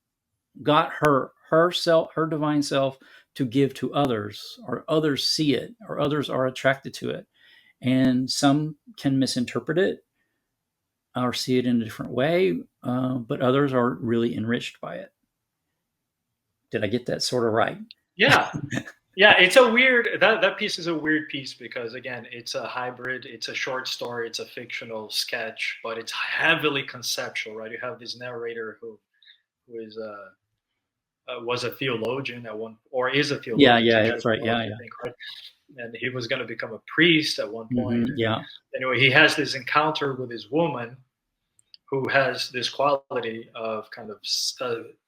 got her divine self to give to others, or others see it, or others are attracted to it. And some can misinterpret it or see it in a different way, but others are really enriched by it. Did I get that sort of right? Yeah, yeah, it's a weird that piece is a weird piece because again, it's a hybrid, it's a short story, it's a fictional sketch, but it's heavily conceptual, right? You have this narrator who is was a theologian at one, or is a Yeah, theologian, yeah, teacher of that's right. Yeah, theology, I yeah. think, right? And he was going to become a priest at one point. And Yeah, anyway, he has this encounter with his woman who has this quality of kind of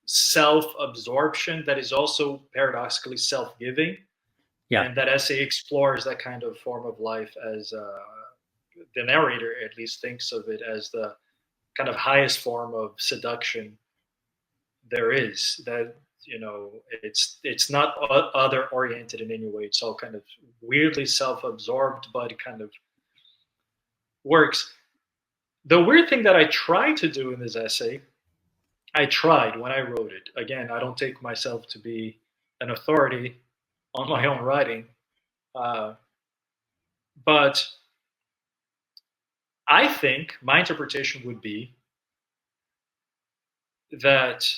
self-absorption that is also paradoxically self-giving, yeah, and that essay explores that kind of form of life as the narrator at least thinks of it as the kind of highest form of seduction there is. That, you know, it's not other oriented in any way. It's all kind of weirdly self-absorbed, but it kind of works. The weird thing that I tried to do in this essay, I tried when I wrote it. Again, I don't take myself to be an authority on my own writing, uh, but I think my interpretation would be that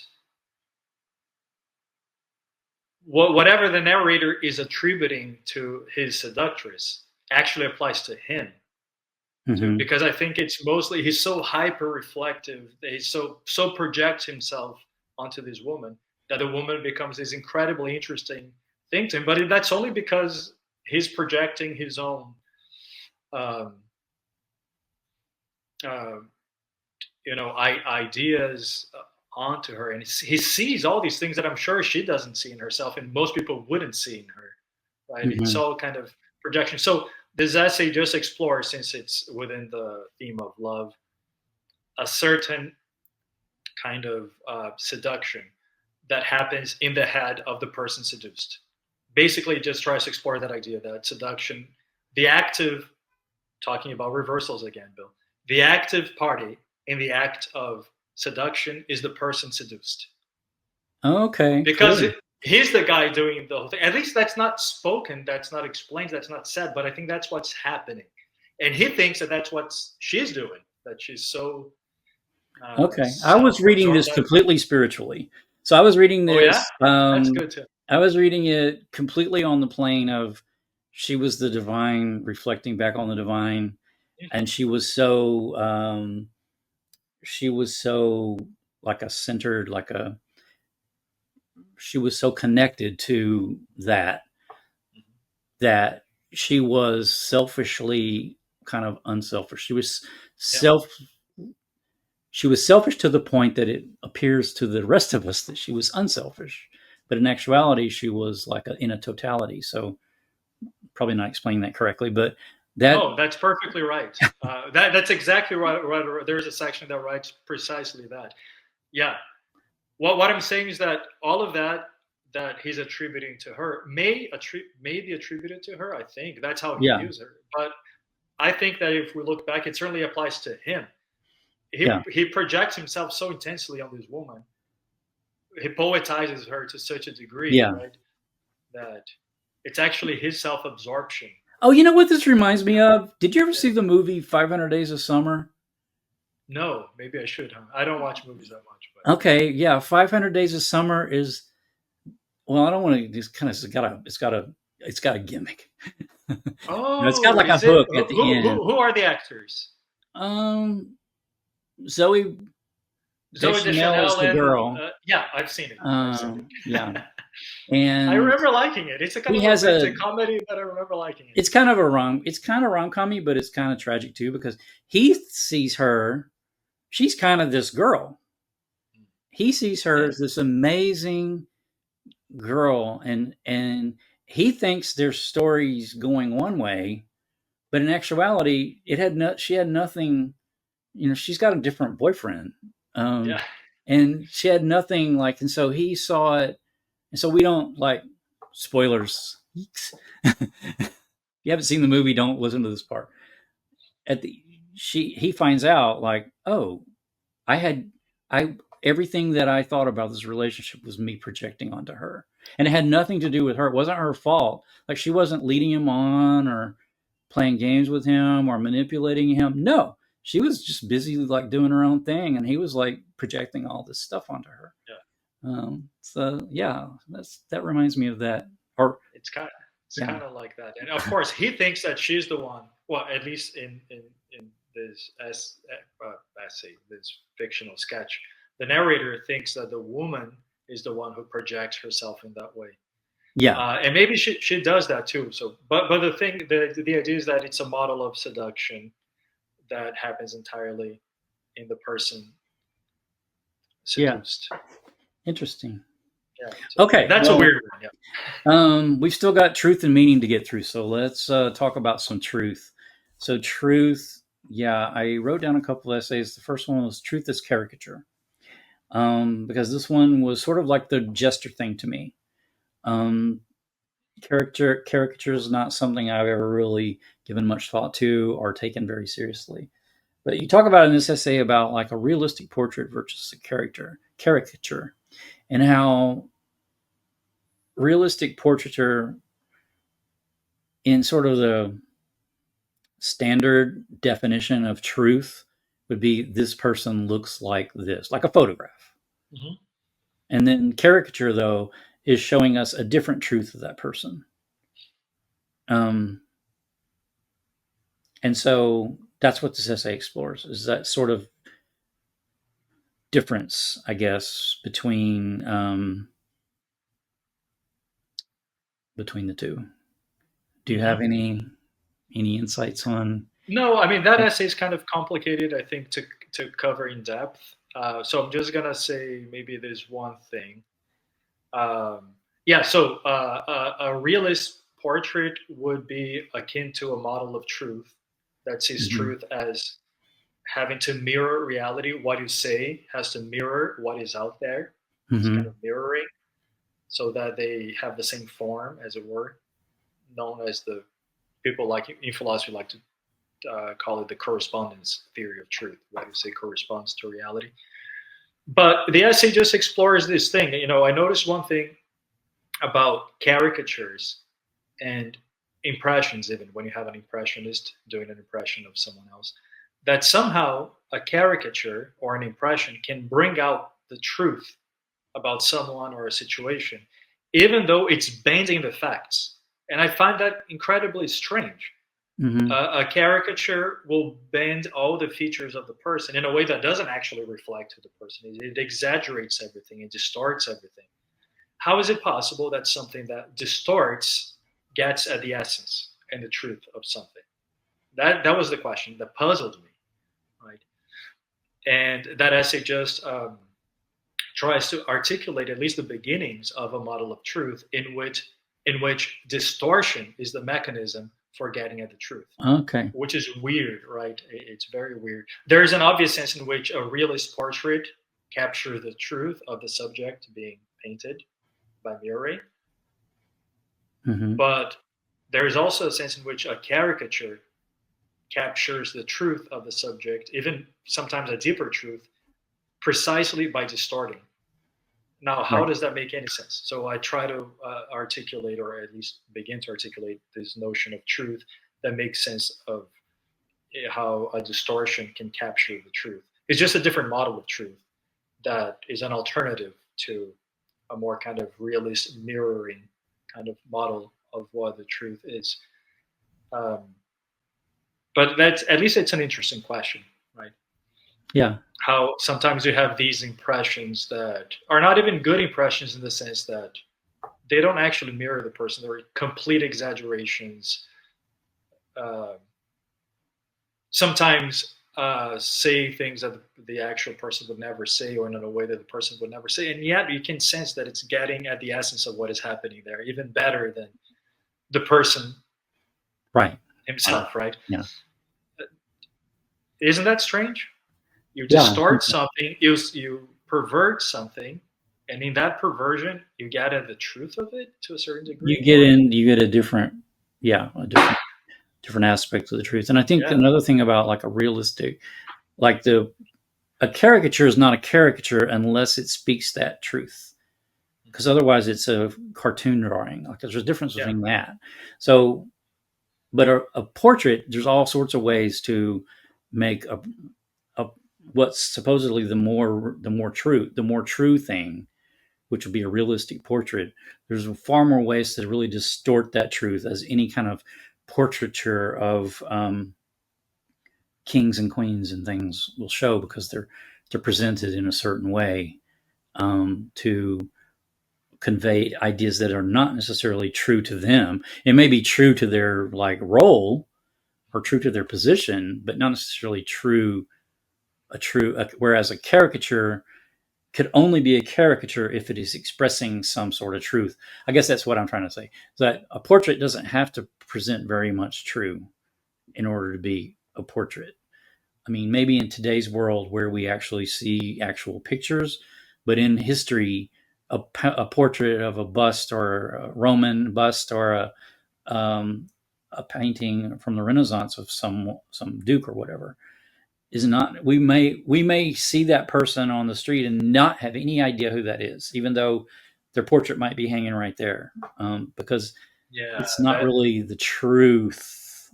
whatever the narrator is attributing to his seductress actually applies to him too, hmm because I think it's mostly he's so hyper reflective, that he's so projects himself onto this woman that the woman becomes this incredibly interesting thing to him. But that's only because he's projecting his own um, uh, ideas onto her, and he sees all these things that I'm sure she doesn't see in herself, and most people wouldn't see in her. Right? It's hmm all kind of projection. So this essay just explores, since it's within the theme of love, a certain kind of seduction that happens in the head of the person seduced. Basically, it just tries to explore that idea that seduction, the active, talking about reversals again, Bill, the active party in the act of seduction is the person seduced. Okay, Because cool. he's the guy doing the whole thing. At least that's not spoken, that's not explained, that's not said, but I think that's what's happening. And he thinks that that's what she's doing, that she's so Okay, I was reading self-absorbed this that. completely spiritually. So I was reading Oh yeah, this. that's good too. I was reading it completely on the plane of she was the divine, reflecting back on the divine, and Mhm. she was so like a centered, she was so connected to that she was selfishly kind of unselfish. Yeah. Self she was selfish to the point that it appears to the rest of us that she was unselfish, but in actuality she was like in a totality. So probably not explaining that correctly, but that No, that's perfectly right. That's exactly right, right. There's a section that writes precisely that. Yeah. What I'm saying is that all of that that he's attributing to her may be attributed to her. I think that's how he yeah, views her. But I think that if we look back, it certainly applies to him. yeah, He projects himself so intensely on this woman. He poetizes her to such a degree, yeah. right? That it's actually his self-absorption. Oh, you know what this reminds me Yeah. of? Did you ever Yeah. see the movie 500 Days of Summer? No, maybe I should. Huh? I don't watch movies that much, but Okay, yeah, 500 Days of Summer is, well, I don't want to just kind of, it's got a gimmick. It's got oh, like a is it hook at the end. who are the actors? Um, Zoe Zoe Deschanel is Deschanel the and girl. yeah, I've seen it. I've seen Yeah, it. I and remember liking it. It's a kind he of has romantic a. comedy, but I remember liking it. It's kind of rom-commy, but it's kind of tragic too because he sees her. She's kind of this girl. He sees her Yeah. as this amazing girl, and he thinks their story's going one way, but in actuality, it had no. She had nothing she's got a different boyfriend. Yeah. And she had nothing like, and so he saw it. And so we don't like spoilers. You haven't seen the movie, don't listen to this part. At the he finds out like, oh, I had I everything that I thought about this relationship was me projecting onto her. And it had nothing to do with her. It wasn't her fault. Like she wasn't leading him on or playing games with him or manipulating him. No. She was just busy like doing her own thing and he was like projecting all this stuff onto her. Yeah. So yeah, that reminds me of that. Or It's kind of yeah. like that. And of course, he thinks that she's the one. Well, at least in this essay, this fictional sketch, the narrator thinks that the woman is the one who projects herself in that way. Yeah. And maybe she does that too. So, but the idea is that it's a model of seduction that happens entirely in the person Yeah. seduced. Interesting. Yeah. So Okay. that's a weird one. Yeah. We've still got truth and meaning to get through, so let's talk about some truth. So truth, yeah, I wrote down a couple essays. The first one was truth as caricature, because this one was sort of like the jester thing to me. Um, caricature is not something I've ever really given much thought to or taken very seriously. But you talk about in this essay about like a realistic portrait versus a caricature, and how realistic portraiture in sort of the standard definition of truth would be this person looks like this, like a photograph. Mm-hmm. And then caricature, though, is showing us a different truth of that person. And so that's what this essay explores, is that sort of difference, I guess, between the two. Do you Mm-hmm. have any insights on? No, I mean that essay is kind of complicated, I think, to cover in depth. So I'm just gonna say maybe there's one thing. Yeah, so a realist portrait would be akin to a model of truth that sees Mm-hmm. truth as having to mirror reality. What you say has to mirror what is out there. It's kind Mm-hmm. of mirroring, so that they have the same form, as it were, known as the people like in philosophy like to call it the correspondence theory of truth. What you say corresponds to reality. But the essay just explores this thing. I noticed one thing about caricatures and impressions, even when you have an impressionist doing an impression of someone else, that somehow a caricature or an impression can bring out the truth about someone or a situation, even though it's bending the facts. And I find that incredibly strange. Mm-hmm. A caricature will bend all the features of the person in a way that doesn't actually reflect to the person. It exaggerates everything, it distorts everything. How is it possible that something that distorts gets at the essence and the truth of something? That was the question that puzzled me, right? And that essay just tries to articulate at least the beginnings of a model of truth in which distortion is the mechanism for getting at the truth, Okay. which is weird, right? It's very weird. There is an obvious sense in which a realist portrait captures the truth of the subject being painted by mirroring, Mm-hmm. but there is also a sense in which a caricature captures the truth of the subject, even sometimes a deeper truth, precisely by distorting. Now, how Right. does that make any sense? So I try to articulate, or at least begin to articulate, this notion of truth that makes sense of how a distortion can capture the truth. It's just a different model of truth that is an alternative to a more kind of realist mirroring kind of model of what the truth is. Um, but that's, at least it's an interesting question, right? Yeah. How sometimes you have these impressions that are not even good impressions, in the sense that they don't actually mirror the person. They're complete exaggerations. Uh, Sometimes say things that the actual person would never say, or in a way that the person would never say. And yet you can sense that it's getting at the essence of what is happening there, even better than the person Right. himself, right? Yeah. Isn't that strange? You Yeah, distort something, you pervert something, and in that perversion, you get at the truth of it to a certain degree. Or you get a different, yeah, a different aspect of the truth. And I think yeah, another thing about like a realistic, like a caricature is not a caricature unless it speaks that truth, because otherwise it's a cartoon drawing. Like there's a difference yeah, between that. So, but a portrait, there's all sorts of ways to make a what's supposedly the more true thing, which would be a realistic portrait. There's far more ways to really distort that truth as any kind of portraiture of kings and queens and things will show, because they're presented in a certain way to convey ideas that are not necessarily true to them. It may be true to their like role or true to their position, but not necessarily whereas a caricature could only be a caricature if it is expressing some sort of truth. I guess that's what I'm trying to say. That a portrait doesn't have to present very much true in order to be a portrait. I mean, maybe in today's world where we actually see actual pictures, but in history, a portrait of a bust or a Roman bust or a painting from the Renaissance of some duke or whatever is not. We may see that person on the street and not have any idea who that is, even though their portrait might be hanging right there, because yeah. it's not That really the truth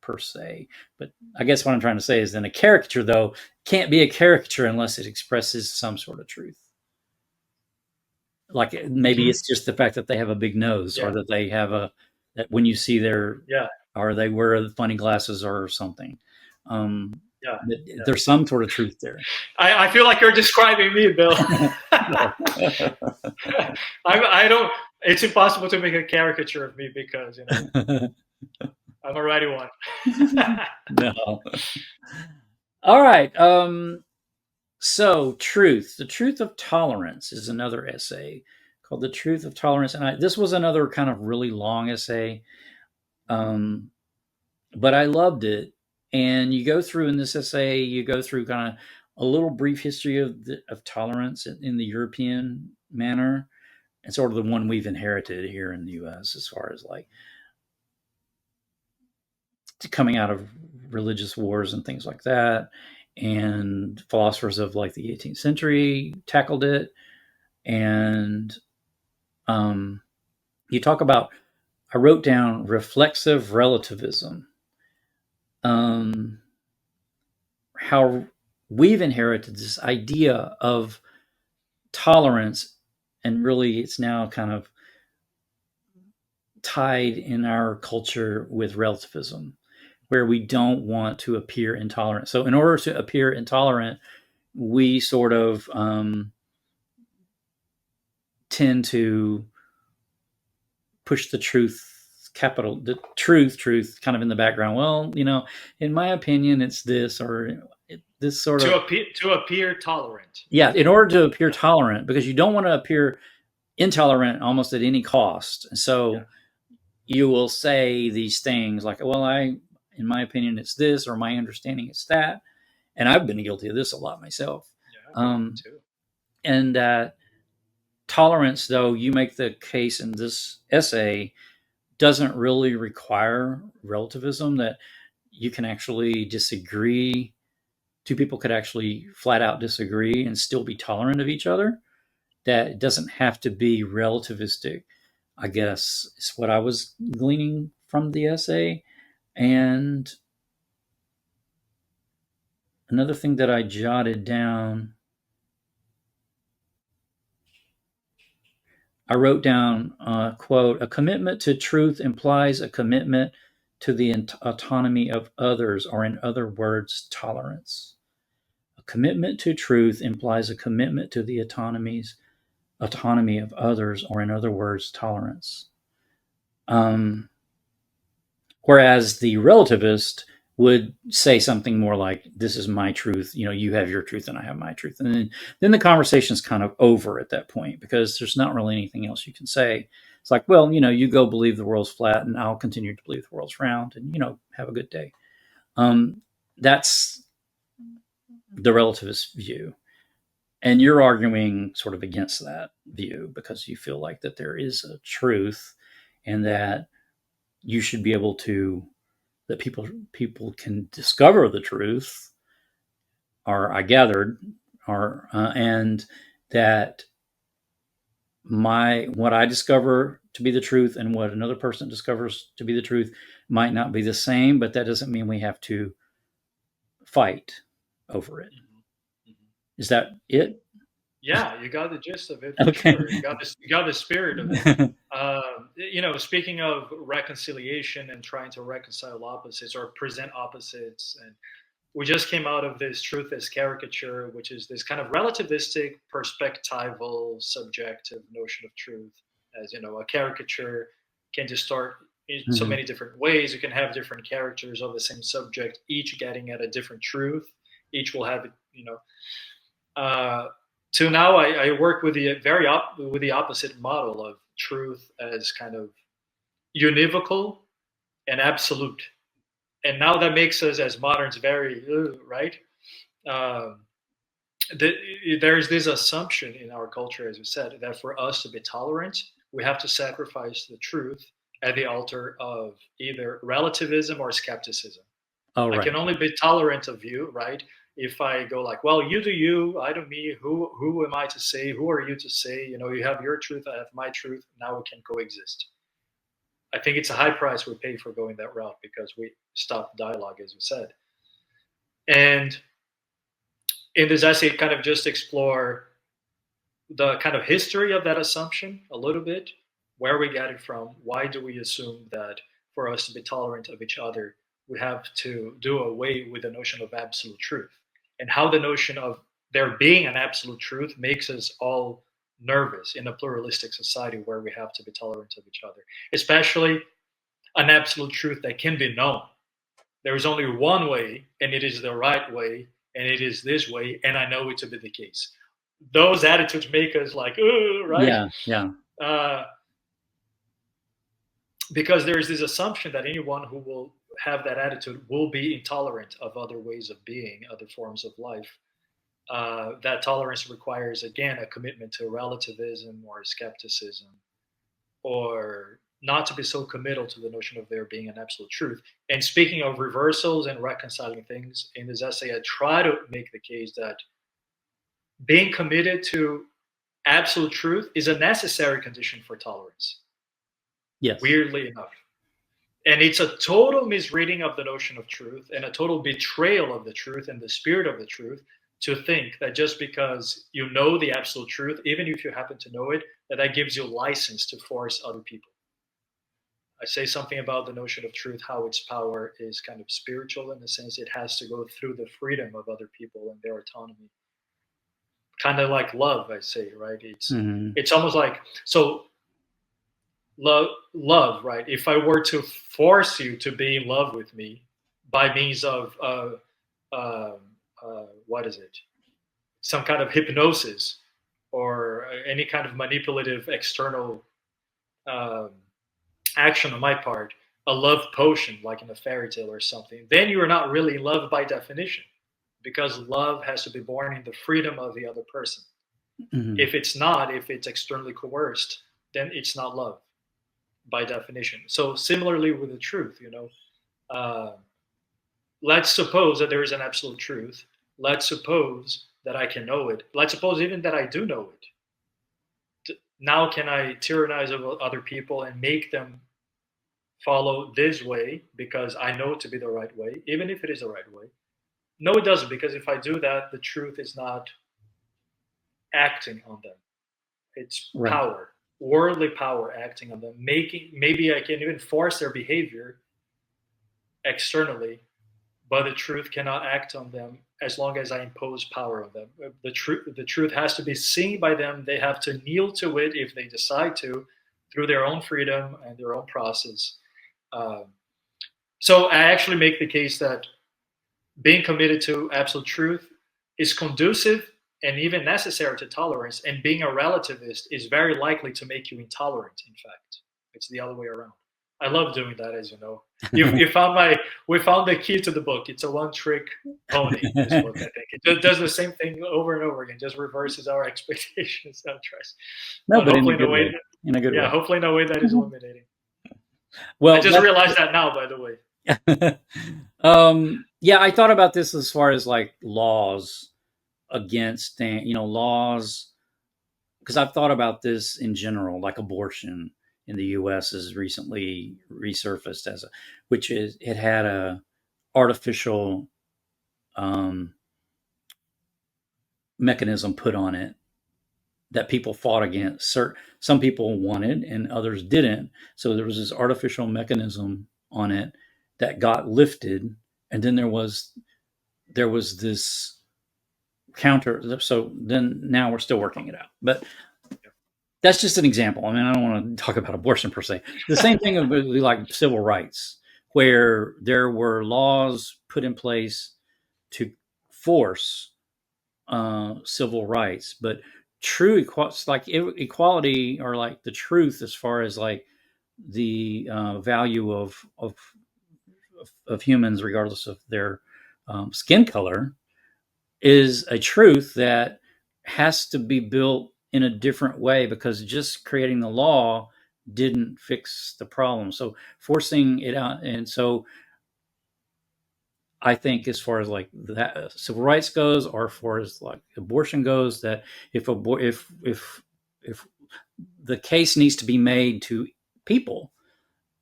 per se. But I guess what I'm trying to say is then a caricature, though, can't be a caricature unless it expresses some sort of truth. Like maybe mhm, it's just the fact that they have a big nose, or yeah, that they have that when you see their, yeah, or they wear funny glasses or something. Um, yeah, yeah. there's some sort of truth there. I feel like you're describing me, Bill. No. I don't. It's impossible to make a caricature of me because I'm already one. No. All right. So, truth. The truth of tolerance is another essay called "The Truth of Tolerance," and this was another kind of really long essay, um, but I loved it. And you go through in this essay, you go through kind of a little brief history of tolerance in the European manner, and sort of the one we've inherited here in the U.S. as far as like coming out of religious wars and things like that. And philosophers of like the 18th century tackled it. And um, you talk about, I wrote down reflexive relativism, um, how we've inherited this idea of tolerance, and really it's now kind of tied in our culture with relativism, where we don't want to appear intolerant. So, in order to appear intolerant, we sort of tend to push the truth kind of in the background. Well, in my opinion, it's this, or this sort of, To appear tolerant. yeah, in order to appear tolerant, because you don't want to appear intolerant almost at any cost. Yeah, So you will say these things like, well, in my opinion, it's this, or my understanding is that. And I've been guilty of this a lot myself. yeah, me Um, too. and tolerance, though, you make the case in this essay, doesn't really require relativism, that you can actually disagree. Two people could actually flat out disagree and still be tolerant of each other. That it doesn't have to be relativistic, I guess, is what I was gleaning from the essay. And another thing that I jotted down, I wrote down, quote, a commitment to truth implies a commitment to the autonomy of others, or in other words, tolerance. A commitment to truth implies a commitment to the autonomy of others, or in other words, tolerance. Um, Whereas the relativist would say something more like, "This is my truth. You have your truth, and I have my truth." And then the conversation's kind of over at that point, because there's not really anything else you can say. It's like, well, you go believe the world's flat, and I'll continue to believe the world's round, and have a good day. That's the relativist view. And you're arguing sort of against that view because you feel like that there is a truth and that you should be able to that people can discover the truth, or I gathered, or and that my what I discover to be the truth and what another person discovers to be the truth might not be the same, but that doesn't mean we have to fight over it. Mhm. Mhm. Is that it? Yeah, you got the gist of it for Okay. sure. You got the spirit of it. Speaking of reconciliation and trying to reconcile opposites or present opposites, and we just came out of this truth as caricature, which is this kind of relativistic, perspectival, subjective notion of truth. As you know, a caricature can distort in so Mhm. many different ways. You can have different characters of the same subject, each getting at a different truth. Each will have, uh, to now I work with with the opposite model of truth as kind of univocal and absolute. And now that makes us as moderns very right. Um, there's this assumption in our culture, as you said, that for us to be tolerant, we have to sacrifice the truth at the altar of either relativism or skepticism. All I can right. only be tolerant of you, right? If I go like, well, you do you, I do me. Who am I to say? Who are you to say? You have your truth, I have my truth. Now we can coexist. I think it's a high price we pay for going that route because we stop dialogue, as you said. And in this essay, kind of just explore the kind of history of that assumption a little bit, where we get it from, why do we assume that for us to be tolerant of each other, we have to do away with the notion of absolute truth, and how the notion of there being an absolute truth makes us all nervous in a pluralistic society where we have to be tolerant of each other, especially an absolute truth that can be known. There is only one way, and it is the right way, and it is this way, and I know it to be the case. Those attitudes make us like, right? Yeah. Yeah. Uh, because there is this assumption that anyone who will have that attitude will be intolerant of other ways of being, other forms of life. That tolerance requires, again, a commitment to relativism or skepticism, or not to be so committal to the notion of there being an absolute truth. And speaking of reversals and reconciling things, in this essay, I try to make the case that being committed to absolute truth is a necessary condition for tolerance, Yes. weirdly enough. And it's a total misreading of the notion of truth and a total betrayal of the truth and the spirit of the truth to think that just because you know the absolute truth, even if you happen to know it, that gives you license to force other people. I say something about the notion of truth, how its power is kind of spiritual in the sense it has to go through the freedom of other people and their autonomy. Kind of like love, I say, right? Hmm. It's almost like, so love, right? If I were to force you to be in love with me by means of uh, what is it, some kind of hypnosis or any kind of manipulative external um, action on my part, a love potion like in a fairy tale or something, then you are not really in love by definition, because love has to be born in the freedom of the other person. Hmm. If it's externally coerced, then it's not love by definition. So similarly with the truth, uh, let's suppose that there is an absolute truth. Let's suppose that I can know it. Let's suppose even that I do know it. Now, can I tyrannize over other people and make them follow this way because I know it to be the right way, even if it is the right way? No, it doesn't, because if I do that, the truth is not acting on them. It's Right. power, worldly power acting on them, making, maybe I can even force their behavior externally, but the truth cannot act on them as long as I impose power on them. The truth has to be seen by them. They have to kneel to it if they decide to, through their own freedom and their own process. Um, so I actually make the case that being committed to absolute truth is conducive and even necessary to tolerance, and being a relativist is very likely to make you intolerant. In fact, it's the other way around. I love doing that, as you know. You found my we found the key to the book. It's a one trick pony. This book, I think, it does the same thing over and over again. Just reverses our expectations. Don't trust, No, but but in a hopefully in a good way. way. In a good Yeah, way. hopefully in a way that is illuminating. I Well, just realized that now, by the way. that yeah, I thought about this as far as like laws against, laws, because I've thought about this in general, like abortion in the U.S. has recently resurfaced as a, which is it had a artificial um, mechanism put on it that people fought against. Some people wanted and others didn't. So there was this artificial mechanism on it that got lifted, and then there was this counter. So then now we're still working it out, but that's just an example. I mean, I don't want to talk about abortion per se. The same thing would be like civil rights, where there were laws put in place to force civil rights, but like equality, or like the truth as far as like the value of humans, regardless of their skin color, is a truth that has to be built in a different way, because just creating the law didn't fix the problem. So forcing it out, and so I think as far as like that civil rights goes, or as far as like abortion goes, that if the case needs to be made to people,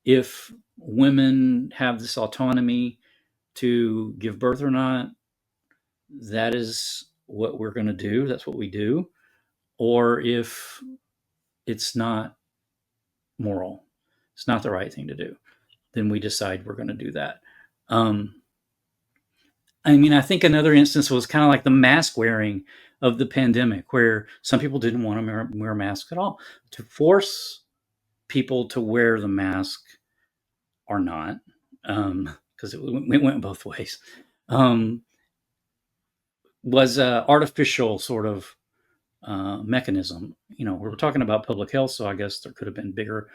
if women have this autonomy to give birth or not, that is what we're going to do. That's what we do. Or if it's not moral, it's not the right thing to do, then we decide we're going to do that. Um, I mean, I think another instance was kind of like the mask wearing of the pandemic, where some people didn't want to wear masks at all. To force people to wear the mask or not, because it went both ways, um, was a artificial sort of mechanism. We were talking about public health, so I guess there could have been bigger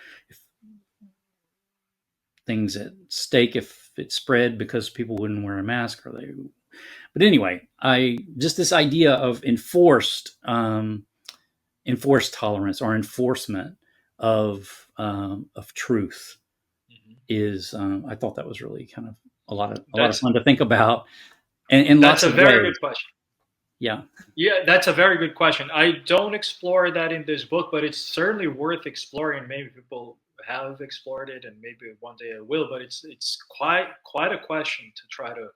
things at stake if it spread because people wouldn't wear a mask, or they. But anyway, I just this idea of enforced tolerance or enforcement of truth is, I thought that was really kind of a lot of That's fun to think about, and in that's lots a of very ways. good question. Yeah. Yeah, that's a very good question. I don't explore that in this book, but it's certainly worth exploring. Maybe people have explored it, and maybe one day I will. But it's quite a question to try to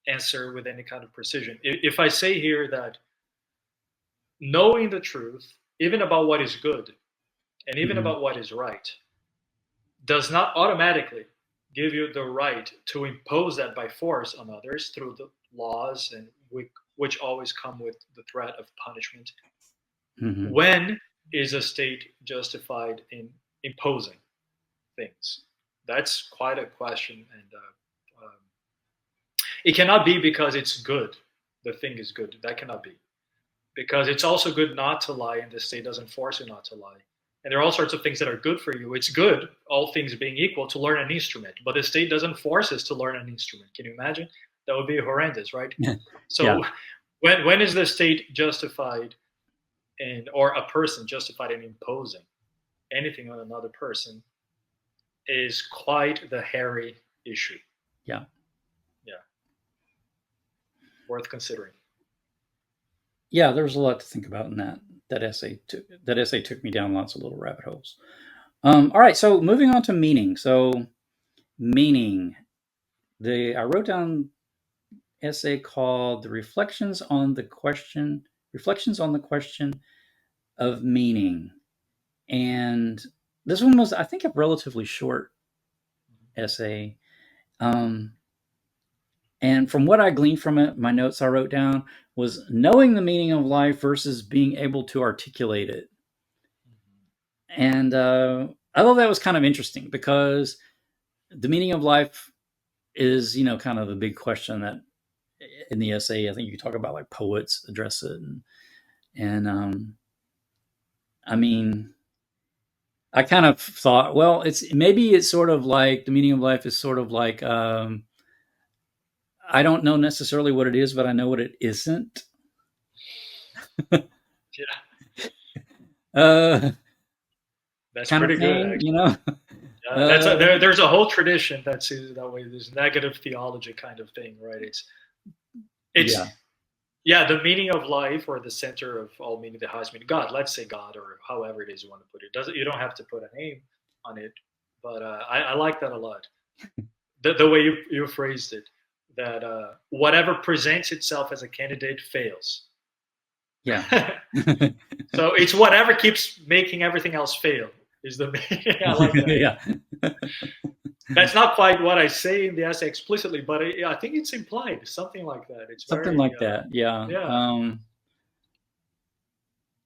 answer with any kind of precision. If I say here that knowing the truth, even about what is good and even Mhm. about what is right, does not automatically give you the right to impose that by force on others through the laws, and which always come with the threat of punishment. Mhm. When is a state justified in imposing things? That's quite a question, and it cannot be because it's good. The thing is good. That cannot be, because it's also good not to lie, and the state doesn't force you not to lie. And there are all sorts of things that are good for you. It's good, all things being equal, to learn an instrument, but the state doesn't force us to learn an instrument. Can you imagine? That would be horrendous, right? Yeah. So, when is the state justified in, or a person justified in imposing anything on another person, is quite the hairy issue. Yeah. Yeah, worth considering. Yeah. There was a lot to think about in that essay. That essay took me down lots of little rabbit holes. All right. So moving on to meaning. So meaning. I wrote down essay called Reflections on the Question of Meaning. And this one was, I think, a relatively short essay. Um, and from what I gleaned from it, my notes I wrote down was knowing the meaning of life versus being able to articulate it. And I thought that was kind of interesting, because the meaning of life is, kind of the big question that in the essay, I think you talk about like poets address it. And I mean, I kind of thought, well, it's sort of like the meaning of life is sort of like I don't know necessarily what it is, but I know what it isn't. Yeah, uh, that's Kind of pretty good, thing, actually. There's a whole tradition that sees it that way. There's negative theology kind of thing, right? It's Yeah, yeah, the meaning of life or the center of all meaning, the highest meaning, God. Let's say God or however it is you want to put it. Doesn't You don't have to put a name on it, but I like that a lot. The way you phrased it, that whatever presents itself as a candidate fails. yeah, So it's whatever keeps making everything else fail is the I like that. yeah, That's not quite what I say in the essay explicitly, but I think it's implied, something like that. It's something very like that. Yeah. yeah.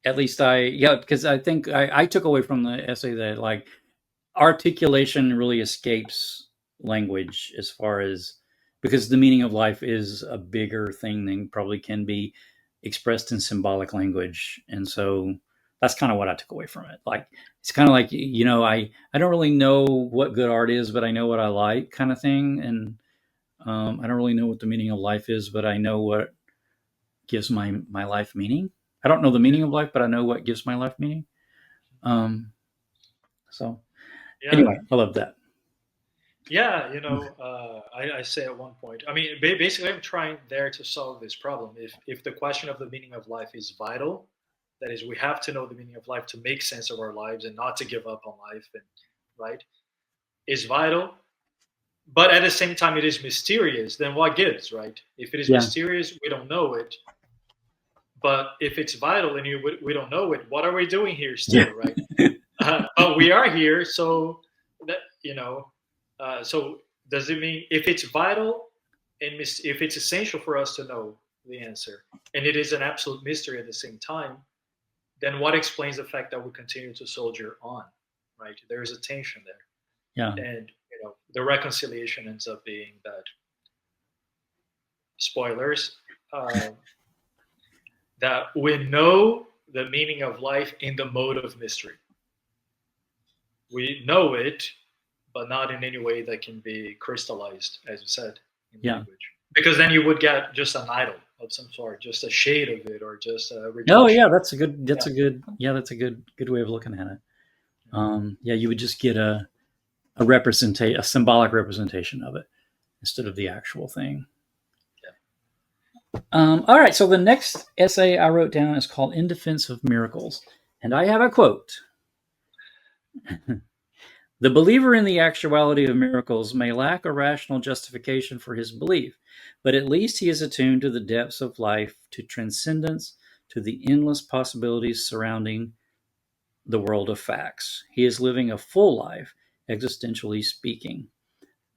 At least yeah, because I think I took away from the essay that like articulation really escapes language as far as because the meaning of life is a bigger thing than probably can be expressed in symbolic language, and so that's kind of what I took away from it. Like it's kind of like I don't really know what good art is, but I know what I like, kind of thing, and I don't really know what the meaning of life is, but I know what gives my life meaning. I don't know the meaning of life, but I know what gives my life meaning. Um, so Yeah. anyway, I love that. Yeah, I say at one point. I mean, basically, I'm trying there to solve this problem. If the question of the meaning of life is vital, that is, we have to know the meaning of life to make sense of our lives and not to give up on life, and right, is vital. But at the same time, it is mysterious. Then what gives, right? If it is Yeah. mysterious, we don't know it. But if it's vital and we don't know it, what are we doing here Yeah. still, right? But we are here, so that so does it mean if it's vital and if it's essential for us to know the answer, and it is an absolute mystery at the same time, then what explains the fact that we continue to soldier on, right? There is a tension Yeah. there, and the reconciliation ends up being that spoilers uh, that we know the meaning of life in the mode of mystery. We know it, but not in any way that can be crystallized, as you said, in Yeah. language. Because then you would get just an idol of some sort, just a shade of it, or just a Oh rejection. yeah, that's a good way of looking at it. Yeah, you would just get a symbolic representation of it instead of the actual thing. Yeah. All right, so the next essay I wrote down is called "In Defense of Miracles," and I have a quote. The believer in the actuality of miracles may lack a rational justification for his belief, but at least he is attuned to the depths of life, to transcendence, to the endless possibilities surrounding the world of facts. He is living a full life, existentially speaking.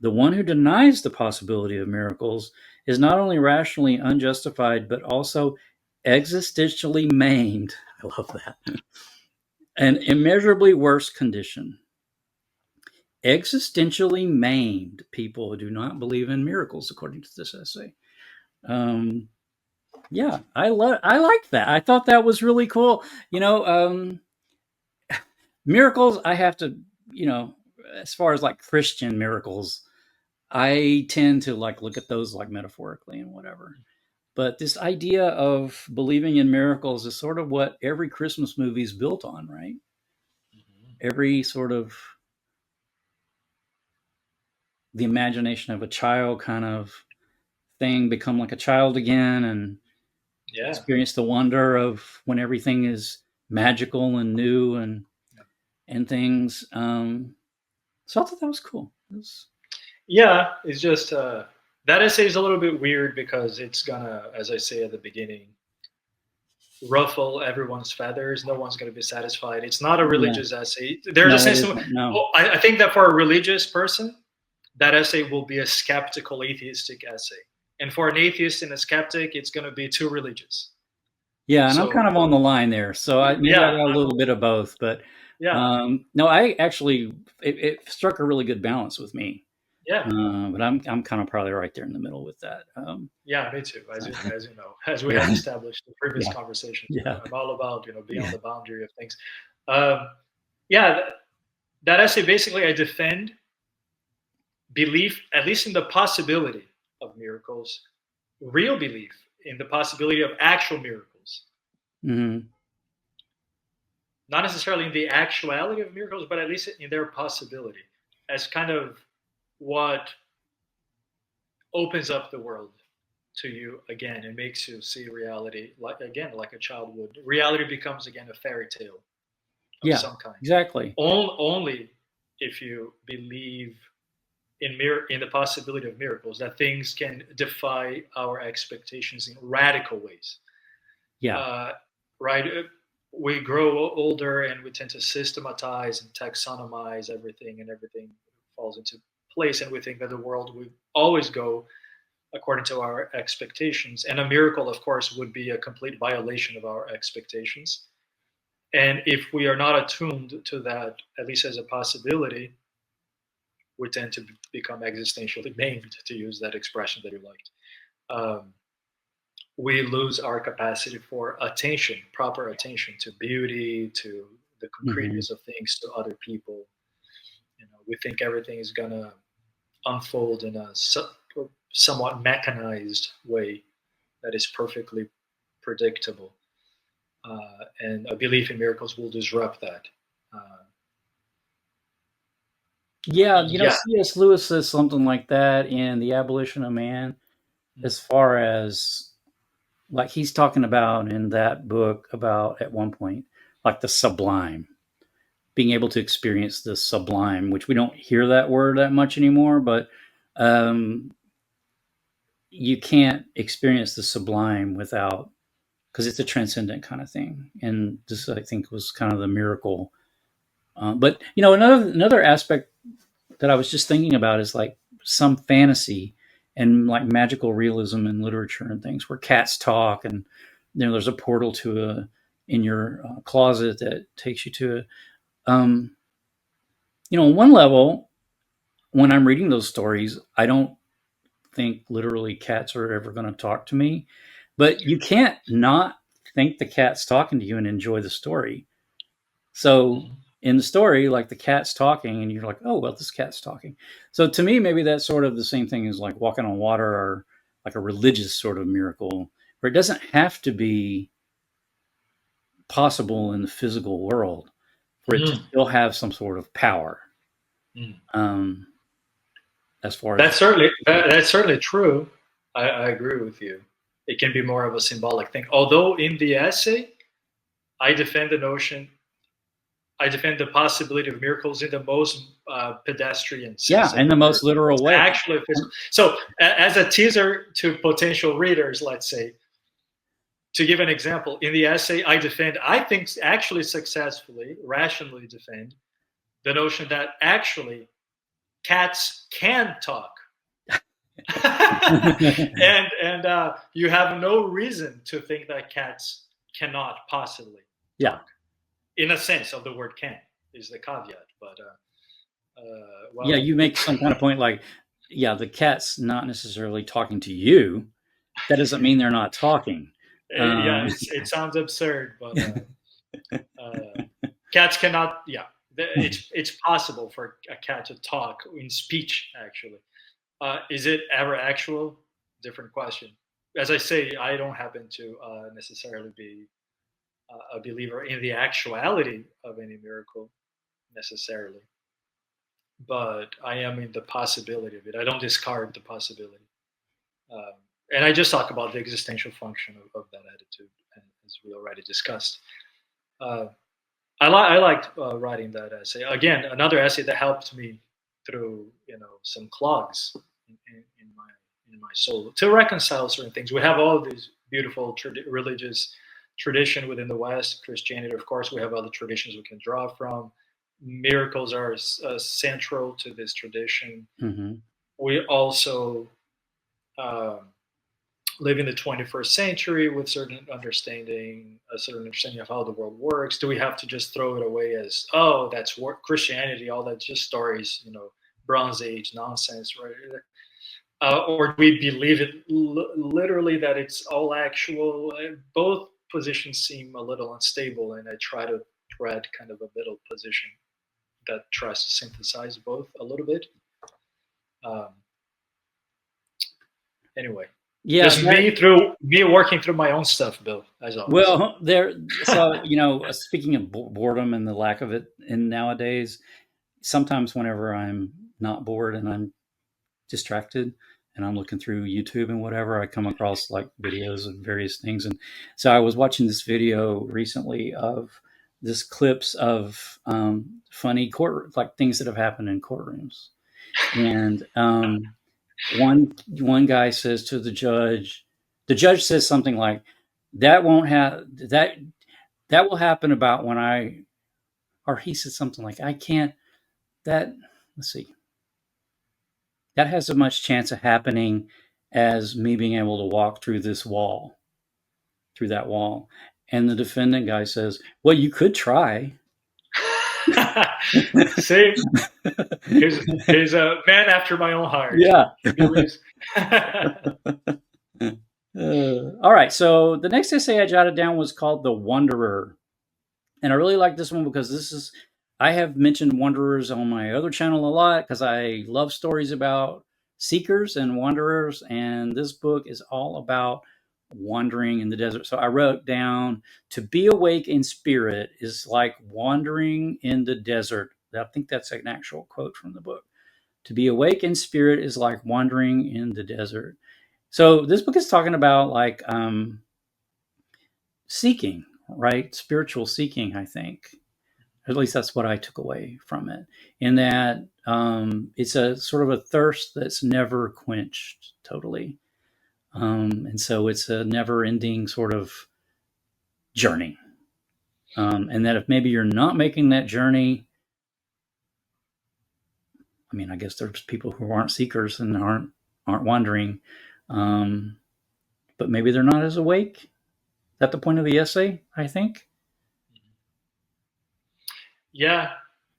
The one who denies the possibility of miracles is not only rationally unjustified, but also existentially maimed. I love that. An immeasurably worse condition. Existentially maimed people who do not believe in miracles, according to this essay. Um, yeah, I liked that. I thought that was really cool. Miracles. I have to, as far as like Christian miracles, I tend to like look at those like metaphorically and whatever. But this idea of believing in miracles is sort of what every Christmas movie is built on, right? Mhm. Every sort of the imagination of a child kind of thing become like a child again and Yeah. experience the wonder of when everything is magical and new and things. So I thought that was cool. Yeah, it's just that essay is a little bit weird because it's gonna, as I say at the beginning, ruffle everyone's feathers. No one's gonna be satisfied. It's not a Yeah, religious essay. There's a no, it sense of, isn't. No, well, I think that for a religious person, that essay will be a skeptical atheistic essay. And for an atheist and a skeptic, it's going to be too religious. yeah, and I'm kind So of on the line there. So maybe I yeah, got a little bit of both, but yeah, no, I actually it struck a really good balance with me. yeah, But I'm kind of probably right there in the middle with that. yeah. Me too. So, As you know, as we have yeah, established in previous yeah, conversations, yeah, I'm all about beyond yeah, the boundary of things. Um, yeah, that essay basically I defend belief, at least in the possibility of miracles, real belief in the possibility of actual miracles, Hmm. not necessarily in the actuality of miracles, but at least in their possibility, as kind of what opens up the world to you again and makes you see reality like again like a child would. Reality becomes again a fairy tale of Yeah, some kind. exactly. Only if you believe in the possibility of miracles, that things can defy our expectations in radical ways. Yeah. Uh, right? We grow older and we tend to systematize and taxonomize everything, and everything falls into place, and we think that the world will always go according to our expectations. And a miracle, of course, would be a complete violation of our expectations. And if we are not attuned to that, at least as a possibility, we tend to become existentially maimed, to use that expression that you liked. Um, we lose our capacity for attention, proper attention to beauty, to the Hmm. concreteness of things, to other people. We think everything is gonna unfold in a somewhat mechanized way that is perfectly predictable, and a belief in miracles will disrupt that. Uh, Yeah, yeah. C.S. Lewis says something like that in The Abolition of Man, Mm, as far as like he's talking about in that book about at one point, like the sublime, being able to experience the sublime, which we don't hear that word that much anymore, but um, you can't experience the sublime without, because it's a transcendent kind of thing. And this, I think, was kind of the miracle. But another aspect that I was just thinking about is like some fantasy and like magical realism in literature and things where cats talk, and there's a portal to a in your closet that takes you to a on one level, when I'm reading those stories, I don't think literally cats are ever going to talk to me, but you can't not think the cat's talking to you and enjoy the story. So mhm. in the story, like the cat's talking, and you're like, oh, well, this cat's talking. So to me, maybe that's sort of the same thing as like walking on water or like a religious sort of miracle, where it doesn't have to be possible in the physical world for it to Mm, still have some sort of power. mm. Um, as far as That's certainly true. I agree with you. It can be more of a symbolic thing. Although in the essay, I defend the notion, I defend the possibility of miracles in the most pedestrian yeah, sense of in the the word. most literal It's way. actually physical. So, as a teaser to potential readers, let's say, to give an example, in the essay, I think actually successfully, rationally defend the notion that actually cats can talk. And you have no reason to think that cats cannot possibly Yeah, talk, in a sense of the word "can" is the caveat. But yeah, well, you make some kind of point like, yeah, the cat's not necessarily talking to you. That doesn't mean they're not talking. yeah, Um, it sounds absurd, but cats cannot. Yeah, it's possible for a cat to talk in speech. Actually, is it ever actual? Different question. As I say, I don't happen to necessarily be a believer in the actuality of any miracle necessarily, but I am in the possibility of it. I don't discard the possibility. Um, and I just talk about the existential function of that attitude, as we already discussed. Uh, I liked writing that essay. Again, another essay that helped me through some clogs in my soul to reconcile certain things. We have all these beautiful religious tradition within the West, Christianity. Of course, we have other traditions we can draw from. Miracles are central to this tradition. mhm. We also um, live in the 21st century with a certain understanding of how the world works. Do we have to just throw it away as, oh, that's Christianity, all that's just stories, Bronze Age nonsense, right? Or do we believe it literally that it's all actual? Both positions seem a little unstable, and I try to tread kind of a middle position. that tries to synthesize both a little bit. Um, anyway, Yeah. just me working through my own stuff, Bill, as always. Well, there. So speaking of boredom and the lack of it, in nowadays, sometimes whenever I'm not bored and I'm distracted and I'm looking through YouTube and whatever, I come across like videos of various things. And so I was watching this video recently of this clips of funny court like things that have happened in courtrooms. And one guy says to the judge says something like, "That won't have that will happen about when I," or he said something like, "I can't that." Let's see, that has as much chance of happening as me being able to walk through that wall. And the defendant guy says, "Well, you could try." See, here's a man after my own heart. Yeah. He believes. All right. So the next essay I jotted down was called "The Wanderer," and I really like this one because I have mentioned wanderers on my other channel a lot because I love stories about seekers and wanderers, and this book is all about wandering in the desert. So I wrote down, "To be awake in spirit is like wandering in the desert." I think that's an actual quote from the book. To be awake in spirit is like wandering in the desert. So this book is talking about like seeking, right? Spiritual seeking, I think. At least that's what I took away from it. In that it's a sort of a thirst that's never quenched totally. And so it's a never ending sort of journey. And that if maybe you're not making that journey, I mean, I guess there's people who aren't seekers and aren't wandering, but maybe they're not as awake. Is that the point of the essay, I think? Yeah,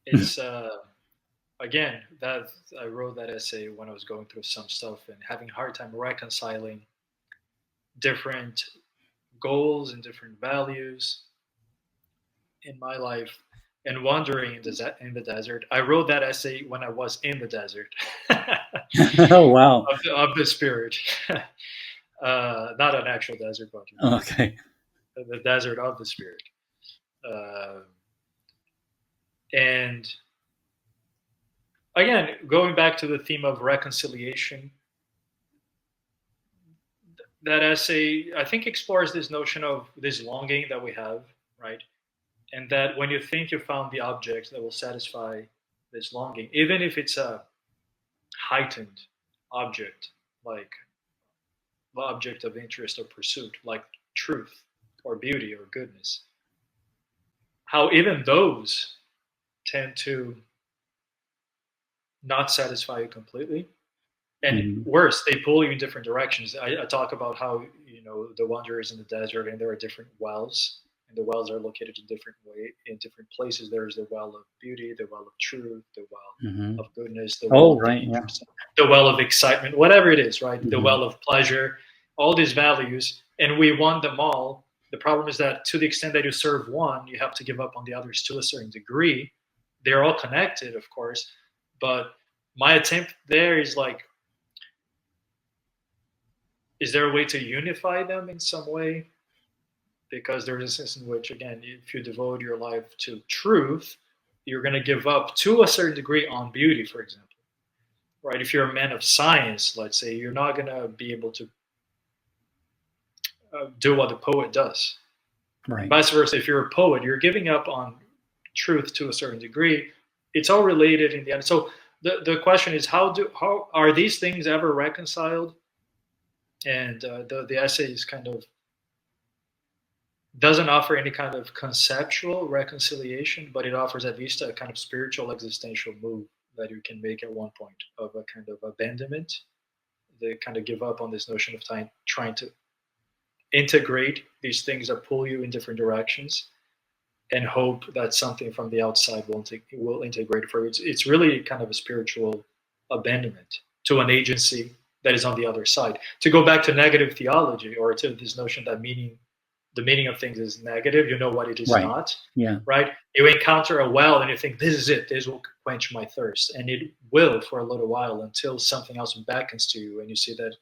it's again that I wrote that essay when I was going through some stuff and having a hard time reconciling different goals and different values in my life and wandering in the desert. I wrote that essay when I was in the desert Oh, wow. of the spirit, not an actual desert, but Okay. the desert of the spirit. Uh, and again, going back to the theme of reconciliation, that essay I think explores this notion of this longing that we have, right? And that when you think you found the object that will satisfy this longing, even if it's a heightened object, like the object of interest or pursuit, like truth or beauty or goodness, how even those tend to not satisfy you completely. And Mhm. worse, they pull you in different directions. I talk about how the wanderers in the desert, and there are different wells, and the wells are located in different places. There's the well of beauty, the well of truth, the well Mhm. of goodness, the well Oh, of right. Yeah. dangerous, the well of excitement, whatever it is, right? The Mhm. well of pleasure, all these values, and we want them all. The problem is that to the extent that you serve one, you have to give up on the others to a certain degree. They're all connected, of course, but my attempt there is like, is there a way to unify them in some way? Because there's a sense in which, again, if you devote your life to truth, you're going to give up to a certain degree on beauty, for example, right? If you're a man of science, let's say, you're not going to be able to do what the poet does. And Right. vice versa, if you're a poet, you're giving up on truth to a certain degree. It's all related in the end. So the question is, how are these things ever reconciled? And the essay is kind of doesn't offer any kind of conceptual reconciliation, but it offers at least a kind of spiritual existential move that you can make at one point of a kind of abandonment. They kind of give up on this notion of trying to integrate these things that pull you in different directions and hope that something from the outside will integrate for you. It's really kind of a spiritual abandonment to an agency that is on the other side. To go back to negative theology or to this notion that meaning the meaning of things is negative, you know what it is Right. not, Yeah. right? You encounter a well and you think, this is it, this will quench my thirst. And it will for a little while until something else beckons to you and you see that,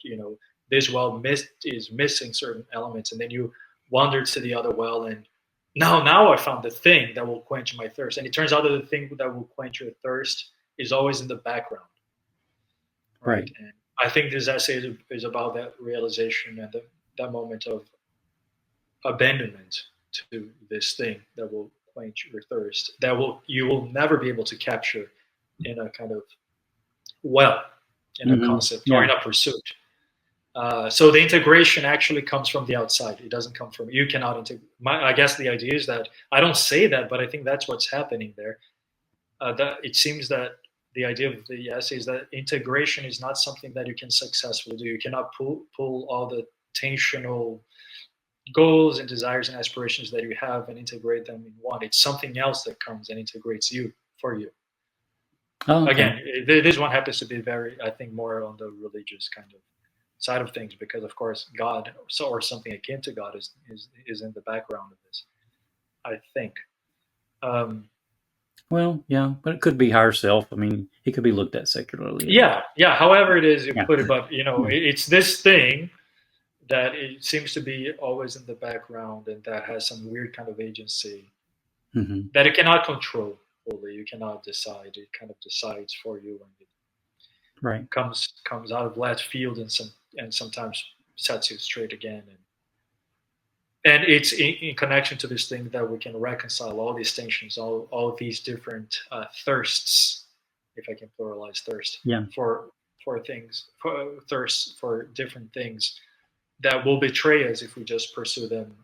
this well is missing certain elements. And then you wander to the other well and now I found the thing that will quench my thirst. And it turns out that the thing that will quench your thirst is always in the background, right? Right. And I think this essay is about that realization and that moment of abandonment to this thing that will quench your thirst, that you will never be able to capture in a kind of well, in a concept or Yeah. in a pursuit. So the integration actually comes from the outside. It doesn't come from you. Cannot integrate. I guess the idea is that I don't say that, but I think that's what's happening there. That it seems that the idea of the essay is that integration is not something that you can successfully do. You cannot pull all the tensional goals and desires and aspirations that you have and integrate them in one. It's something else that comes and integrates you for you. Oh, okay. Again, this one happens to be very, I think, more on the religious kind of side of things because, of course, God or something akin to God is in the background of this. I think. Um, Well, yeah, but it could be higher self. I mean, he could be looked at secularly as well. yeah. However it is you Yeah. put it, but Yeah. it's this thing that it seems to be always in the background and that has some weird kind of agency Hmm. that it cannot control fully. You cannot decide. It kind of decides for you and it Right. comes out of left field and sometimes sets you straight again. And it's in connection to this thing that we can reconcile all these tensions, all these different thirsts, if I can pluralize thirst, Yeah. for things, thirst for different things that will betray us if we just pursue them,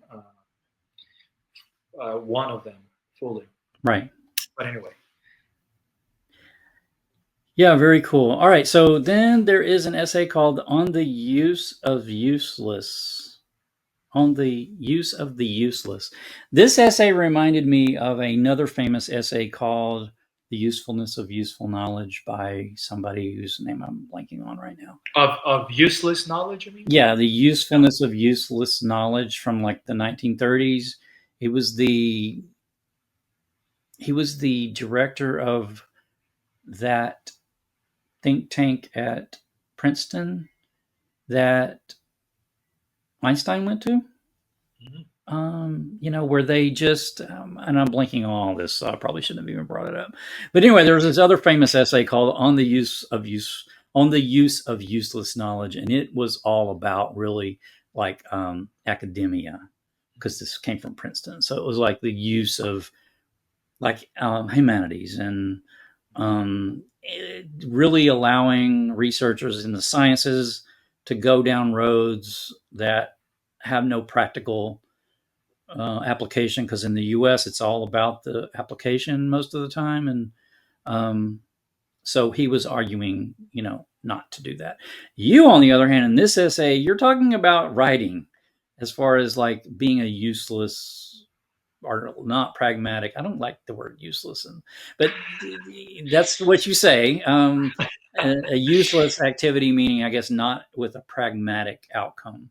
one of them fully. Right. But anyway, Yeah, very cool. All right, so then there is an essay called "On the Use of Useless." On the use of the useless. This essay reminded me of another famous essay called "The Usefulness of Useful Knowledge" by somebody whose name I'm blanking on right now. of useless knowledge, I mean. Yeah, the Yeah. usefulness of useless knowledge from like the 1930s. He was the he was the director of that think tank at Princeton that Einstein went to. Mhm. Where they just, and I'm blanking on all this, so I probably shouldn't have even brought it up. But anyway, there was this other famous essay called On the Use of Useless Knowledge," and it was all about really like academia, because this came from Princeton, so it was like the use of like humanities and really allowing researchers in the sciences to go down roads that have no practical application, because in the US it's all about the application most of the time, and um, so he was arguing, not to do that. You, on the other hand, in this essay, you're talking about writing as far as like being a useless or not pragmatic. I don't like the word useless, but that's what you say. A useless activity, meaning, I guess, not with a pragmatic outcome,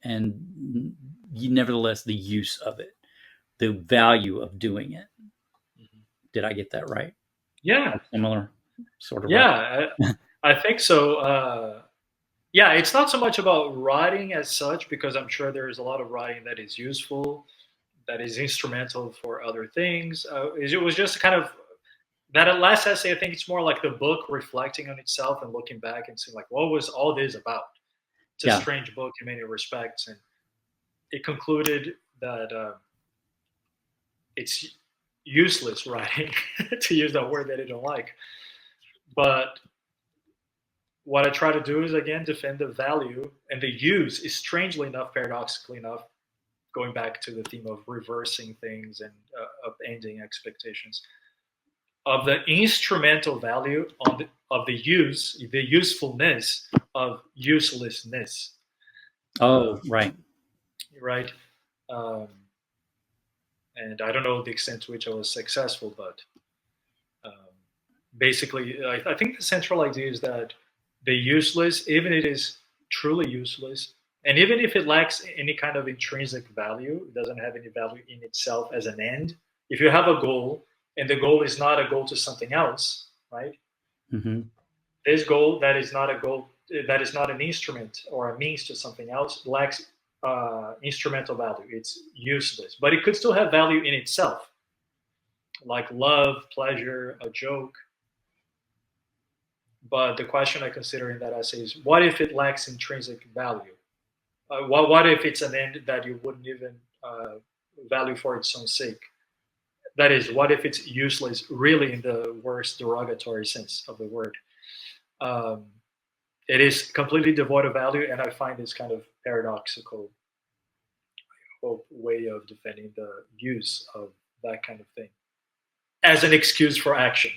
and nevertheless the use of it, the value of doing it. Mhm. Did I get that right? Yeah, Similar, sort of right. yeah, I think so. Yeah, it's not so much about writing as such, because I'm sure there is a lot of writing that is useful, that is instrumental for other things. It was just kind of that last essay. I think it's more like the book reflecting on itself and looking back and seeing like, what was all this about? It's a Yeah. strange book in many respects, and it concluded that it's useless writing, to use that word that I don't like. But what I try to do is again defend the value and the use is, strangely enough, paradoxically enough, going back to the theme of reversing things and upending expectations, of the instrumental value of the usefulness of uselessness. Oh, Um, right. right? Um, and I don't know the extent to which I was successful, but um, basically, I think the central idea is that the useless, even it is truly useless, And even if it lacks any kind of intrinsic value, it doesn't have any value in itself as an end. If you have a goal and the goal is not a goal to something else, right? Hmm. This goal that is not a goal, that is not an instrument or a means to something else, lacks instrumental value. It's useless, but it could still have value in itself, like love, pleasure, a joke. But the question I consider in that essay is, what if it lacks intrinsic value? What if it's an end that you wouldn't even value for its own sake? That is, what if it's useless, really, in the worst derogatory sense of the word? Um, it is completely devoid of value, and I find this kind of paradoxical way of defending the use of that kind of thing as an excuse for action.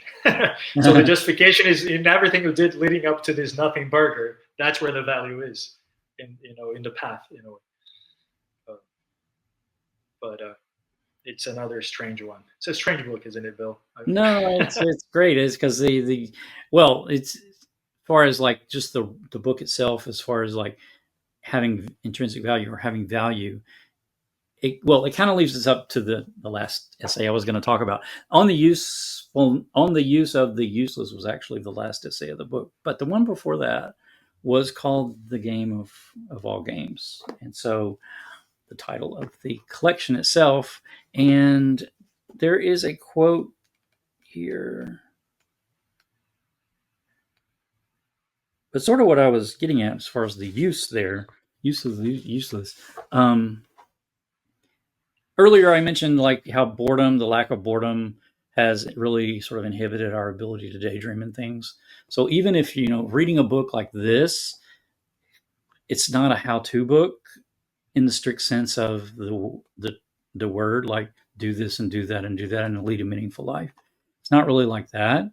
So the justification is in everything you did leading up to this nothing burger. That's where the value is, in the path, uh, but it's another strange one. It's a strange book, isn't it, Bill? No, it's great. It's because the well, it's as far as like just the book itself, as far as like having intrinsic value or having value. It kind of leaves us up to the last essay I was going to talk about on the use. Well, on the use of the useless was actually the last essay of the book, but the one before that was called "The Game of All Games," and so the title of the collection itself. And there is a quote here, but sort of what I was getting at as far as the use there, use of the useless. Um, Earlier I mentioned like how boredom, the lack of boredom, has really sort of inhibited our ability to daydream and things. So even if reading a book like this, it's not a how-to book in the strict sense of the word, like do this and do that and do that and lead a meaningful life. It's not really like that.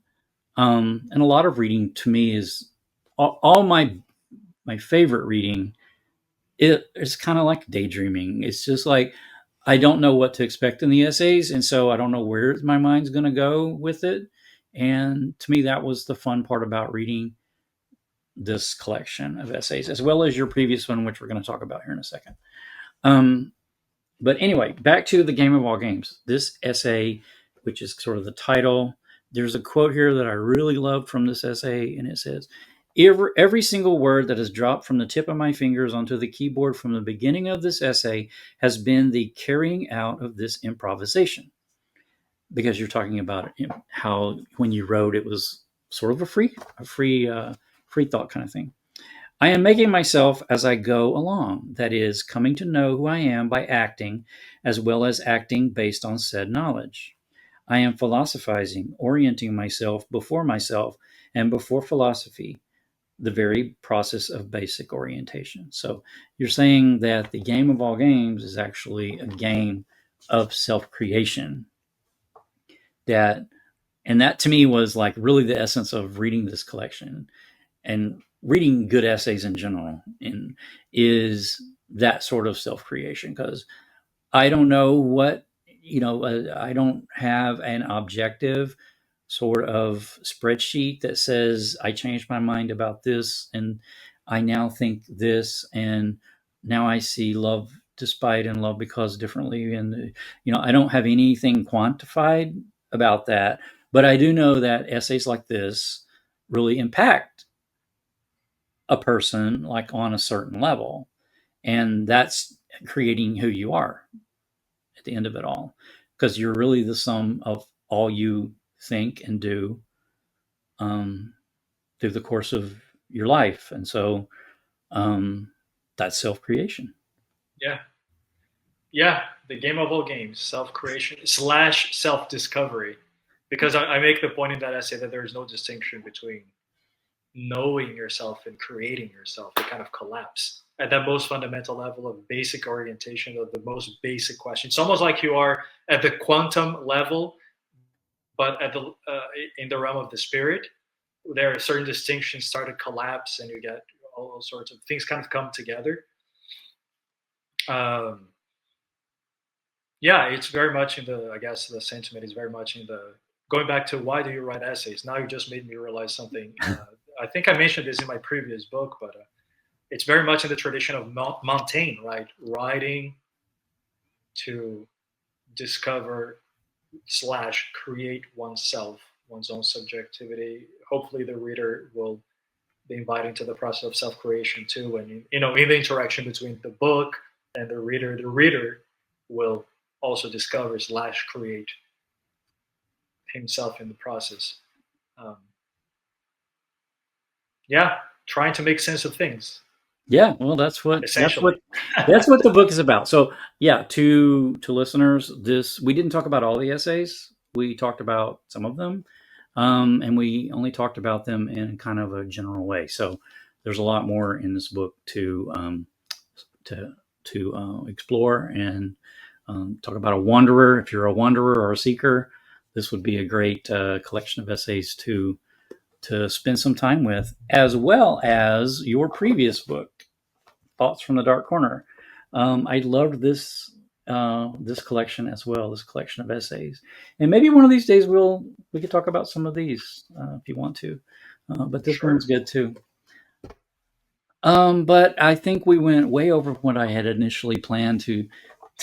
And a lot of reading to me is all my favorite reading. It's kind of like daydreaming. It's just like I don't know what to expect in the essays, and so I don't know where my mind's going to go with it. And to me, that was the fun part about reading this collection of essays, as well as your previous one, which we're going to talk about here in a second. Um, but anyway, back to the game of all games. This essay, which is sort of the title, there's a quote here that I really loved from this essay, and it says, every single word that has dropped from the tip of my fingers onto the keyboard from the beginning of this essay has been the carrying out of this improvisation. Because you're talking about how when you wrote, it was sort of free thought kind of thing. I am making myself as I go along, that is, coming to know who I am by acting, as well as acting based on said knowledge. I am philosophizing, orienting myself and before philosophy, the very process of basic orientation. So you're saying that the game of all games is actually a game of self creation. That and that to me was like really the essence of reading this collection and reading good essays in general and is that sort of self-creation because I don't know what I don't have an objective sort of spreadsheet that says I changed my mind about this and I now think this and now I see love despite and love because differently and I don't have anything quantified about that, but I do know that essays like this really impact a person like on a certain level, and that's creating who you are at the end of it all because you're really the sum of all you think and do um, through the course of your life, and so um, that's self-creation. Yeah, yeah. The game of all games, self-creation slash self-discovery. Because I make the point in that essay that there is no distinction between knowing yourself and creating yourself. They kind of collapse at that most fundamental level of basic orientation of the most basic question. It's almost like you are at the quantum level, but at the in the realm of the spirit, there are certain distinctions start to collapse, and you get all sorts of things kind of come together. Um, yeah, it's very much in the. I guess the sentiment is very much in the. Going back to why do you write essays? Now you just made me realize something. I think I mentioned this in my previous book, but it's very much in the tradition of Montaigne, right? Writing to discover slash create oneself, one's own subjectivity. Hopefully, the reader will be invited into the process of self-creation too, and in the interaction between the book and the reader will also discover slash create himself in the process. Um, yeah, trying to make sense of things, Yeah, well, that's what that's what essentially. that's what the book is about. So, yeah, to listeners, this we didn't talk about all the essays. We talked about some of them, and we only talked about them in kind of a general way. So, there's a lot more in this book to explore and talk about a wanderer. If you're a wanderer or a seeker, this would be a great collection of essays to spend some time with, as well as your previous book, Thoughts from the Dark Corner. I loved this collection as well, this collection of essays, and maybe one of these days we could talk about some of these if you want to. But this one's Sure. good too. But I think we went way over what I had initially planned to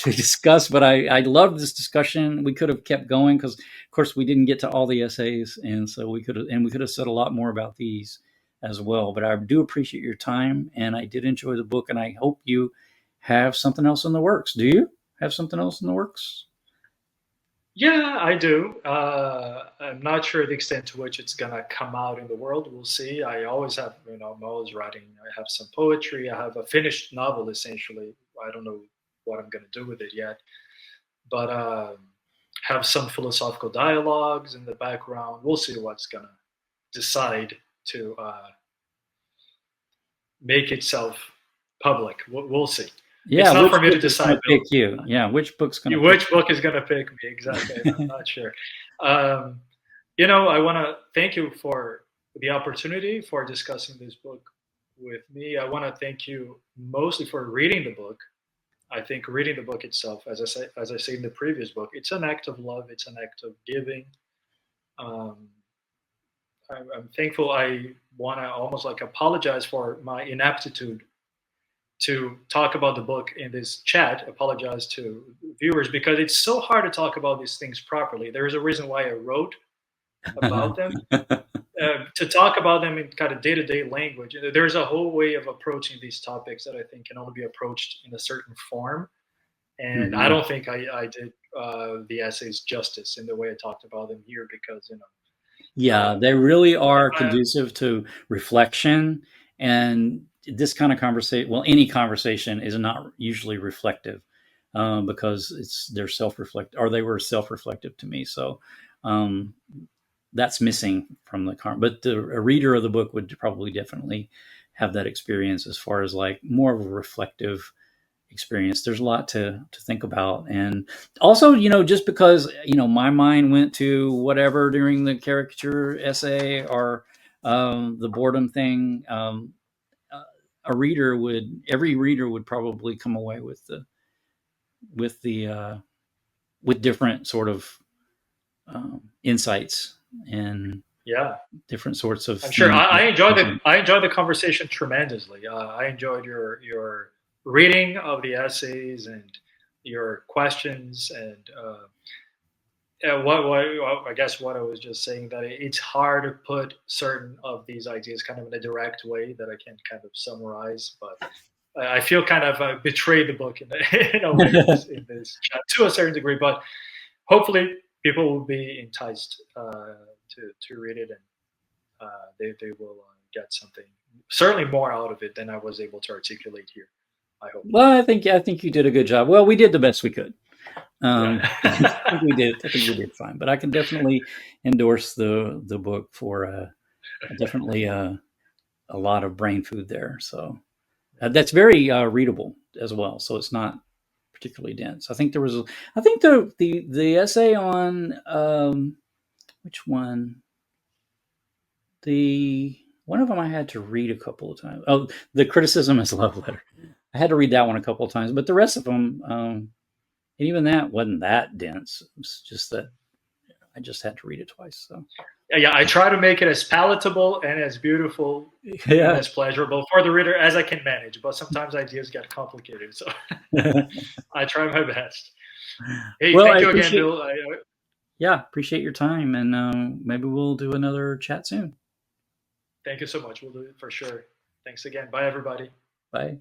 discuss. But I loved this discussion. We could have kept going because, of course, we didn't get to all the essays, and so we could have said a lot more about these as well. But I do appreciate your time, and I did enjoy the book, and I hope you have something else in the works. Do you have something else in the works? Yeah, I do. I'm not sure the extent to which it's gonna come out in the world. We'll see. I always have, I'm always writing. I have some poetry. I have a finished novel, essentially. I don't know what I'm gonna do with it yet, but have some philosophical dialogues in the background. We'll see what's gonna decide to make itself public. We'll see. Yeah, It's not which for me to book is going decide, to Bill. pick you? Yeah, which book's going to pick Which book is going to pick me exactly? I'm not sure. Um, I want to thank you for the opportunity for discussing this book with me. I want to thank you mostly for reading the book. I think reading the book itself, as I say in the previous book, it's an act of love. It's an act of giving. Um, I'm thankful. I want to almost like apologize for my inaptitude to talk about the book in this chat. Apologize to viewers because it's so hard to talk about these things properly. There is a reason why I wrote about them. To talk about them in kind of day-to-day language, there's a whole way of approaching these topics that I think can only be approached in a certain form. And I Mhm. don't think I did the essays justice in the way I talked about them here because Yeah, um, they really are I, conducive to reflection. And this kind of conversation, well, any conversation is not usually reflective because they're self-reflect or they were self-reflective to me. So um, that's missing from but a reader of the book would probably definitely have that experience as far as like more of a reflective experience. There's a lot to think about, and also, just because my mind went to whatever during the caricature essay or the boredom thing, uh, every reader would probably come away with the with different sort of insights and yeah, different sorts of I'm sure. things. I enjoyed the conversation tremendously. I enjoyed your reading of the essays and your questions and I guess what I was just saying that it's hard to put certain of these ideas kind of in a direct way that I can kind of summarize, but I feel kind of betrayed the book in a way in this chat to a certain degree. But hopefully, people will be enticed to read it and they will get something certainly more out of it than I was able to articulate here. I hope. Well, I think you did a good job. Well, we did the best we could. I think Yeah. we did. I think we did fine. But I can definitely endorse the book for definitely a lot of brain food there. So that's very readable as well. So it's not particularly dense. I think the essay on which one? The one of them I had to read a couple of times. Oh, the criticism is love letter. I had to read that one a couple of times, but the rest of them, and even that wasn't that dense. It's just that I just had to read it twice. So Yeah, I try to make it as palatable and as beautiful and yeah. as pleasurable for the reader as I can manage. But sometimes ideas get complicated, so I try my best. Hey, Well, I thank you again, appreciate Bill. appreciate your time, and maybe we'll do another chat soon. Thank you so much. We'll do it for sure. Thanks again. Bye, everybody. Bye.